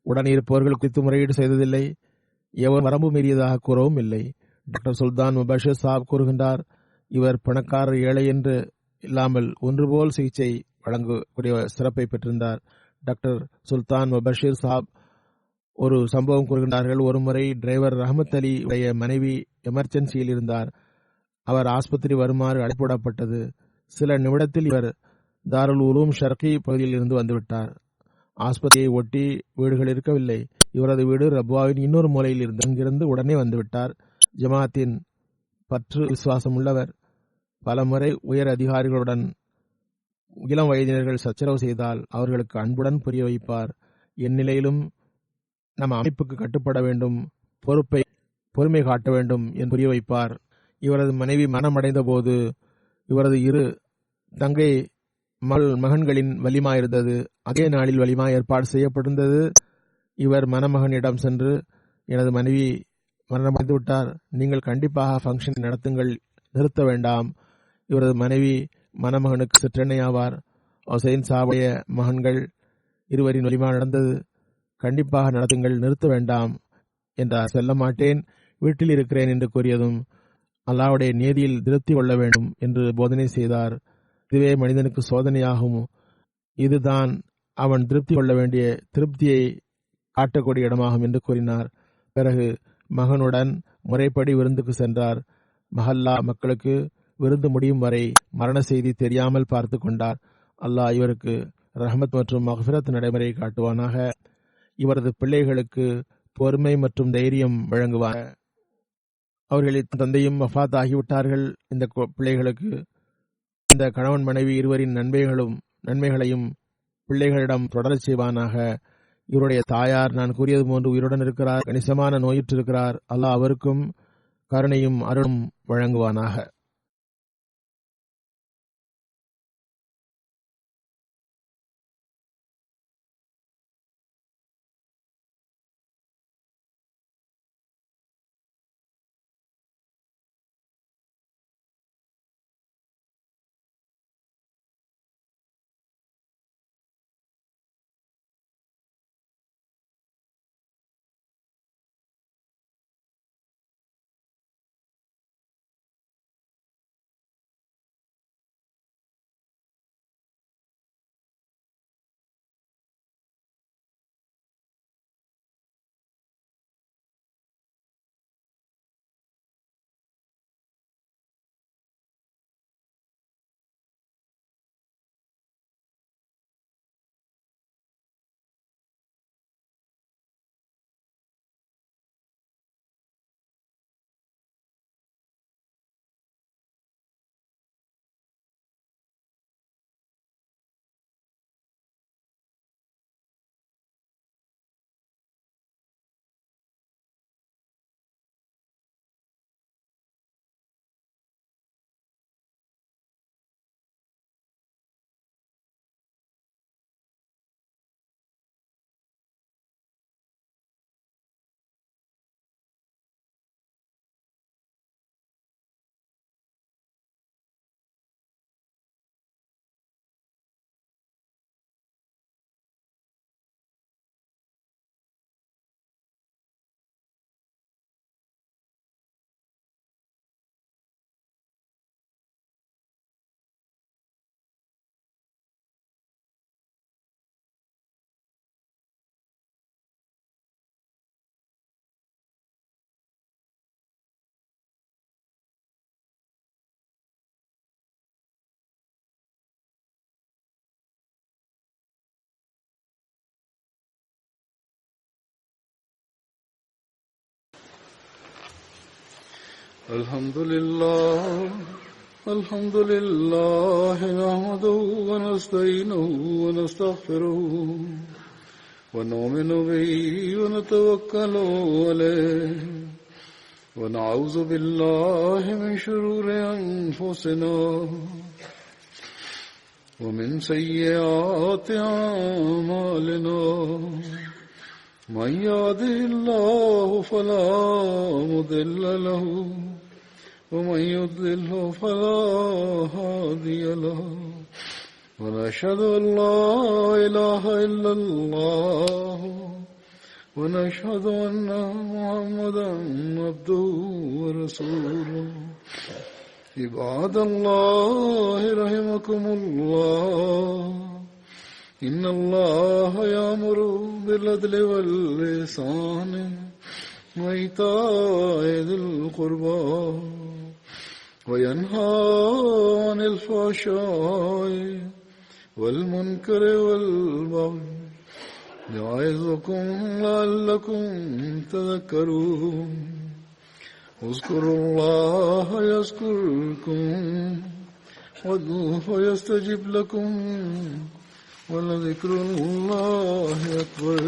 உடனிருப்பவர்கள் குறித்து முறையீடு செய்ததில்லை. எவர் வரம்பு மீறியதாக கூறவும் இல்லை. டாக்டர் சுல்தான் முபஷிர் சாப் கூறுகின்றார், இவர் பணக்காரர் ஏழை என்று இல்லாமல் ஒன்றுபோல் சிகிச்சை வழங்கக்கூடிய சிறப்பை பெற்றிருந்தார். டாக்டர் சுல்தான் முபஷிர் சாப் ஒரு சம்பவம் கூறுகின்றார்கள். ஒருமுறை டிரைவர் ரஹமத் அலி உடைய மனைவி எமர்ஜென்சியில் இருந்தார். அவர் ஆஸ்பத்திரி வருமாறு அழைப்புவிடப்பட்டது. சில நிமிடத்தில் இவர் தாருல் உலூம் ஷர்கி பகுதியில் இருந்து வந்துவிட்டார். ஆஸ்பத்திரியை ஒட்டி வீடுகள் இருக்கவில்லை. இவரது வீடு ரப்வாவின் இன்னொரு மூலையில் இருந்து அங்கிருந்து உடனே வந்துவிட்டார். ஜமாத்தின் பற்று விசுவாசம் உள்ளவர். பல முறை உயர் அதிகாரிகளுடன் இளம் வயதினர்கள் சச்சரவு செய்தால் அவர்களுக்கு அன்புடன் புரிய வைப்பார். என் நிலையிலும் நம் அமைப்புக்கு கட்டுப்பட வேண்டும், பொறுமை காட்ட வேண்டும் என்று புரிய வைப்பார். இவரது மனைவி மரணமடைந்த போது இவரது 2 தங்கை மகன்களின் வலிமா இருந்தது. அதே நாளில் வலிமா ஏற்பாடு செய்யப்பட்டிருந்தது. இவர் மணமகனிடம் சென்று, எனது மனைவி மரணமடைந்து விட்டார், நீங்கள் கண்டிப்பாக ஃபங்க்ஷன் நடத்துங்கள், நிறுத்த வேண்டாம். இவரது மனைவி மணமகனுக்கு சிற்றனை ஆவார். ஹுசைன் சாவுடைய மகன்கள் இருவரின் வலிமா நடந்தது. கண்டிப்பாக நடத்துங்கள், நிறுத்த வேண்டாம் என்றார். செல்ல மாட்டேன், வீட்டில் இருக்கிறேன் என்று கூறியதும் அல்லாஹ்வுடைய நியதியில் திருப்தி கொள்ள வேண்டும் என்று போதனை செய்தார். இதுவே மனிதனுக்கு சோதனையாகும். இதுதான் அவன் திருப்தி கொள்ள வேண்டிய திருப்தியை காட்டக்கூடிய இடமாகும் என்று கூறினார். பிறகு மகனுடன் முறைப்படி விருந்துக்கு சென்றார். மஹல்லா மக்களுக்கு விருந்து முடியும் வரை மரண செய்தி தெரியாமல் பார்த்து கொண்டார். அல்லாஹ் இவருக்கு ரஹ்மத் மற்றும் மக்ஃபிரத் நடைமுறை காட்டுவானாக. இவரது பிள்ளைகளுக்கு பொறுமை மற்றும் தைரியம் வழங்குவார். அவர்களின் தந்தையும் வஃபாத் ஆகிவிட்டார்கள். இந்த பிள்ளைகளுக்கு இந்த கணவன் மனைவி இருவரின் நன்மைகளையும் பிள்ளைகளிடம் தொடரச் செய்வானாக. இவருடைய தாயார் நான் கூறியது போன்று உயிருடன் இருக்கிறார், கணிசமான நோயுற்றிருக்கிறார். அல்லாஹ் அவருக்கும் கருணையும் அருளும் வழங்குவானாக. الحمد لله نحمده ونستعينه ونستغفره ونؤمن به ونتوكل عليه ونعوذ بالله من شرور أنفسنا ومن سيئات أعمالنا من يهده الله فلا مضل له ومن يضلل فلا هادي له ونشهد أن لا إله إلا الله ونشهد أن محمدا عبده ورسوله عباد الله رحمكم الله إن الله يأمر بالعدل والإحسان وإيتاء ذي القربى وينهى عن الفحشاء والمنكر والبغي يعظكم لعلكم تذكرون اذكروا الله يذكركم وادعوه يستجب لكم ولذكر الله أكبر.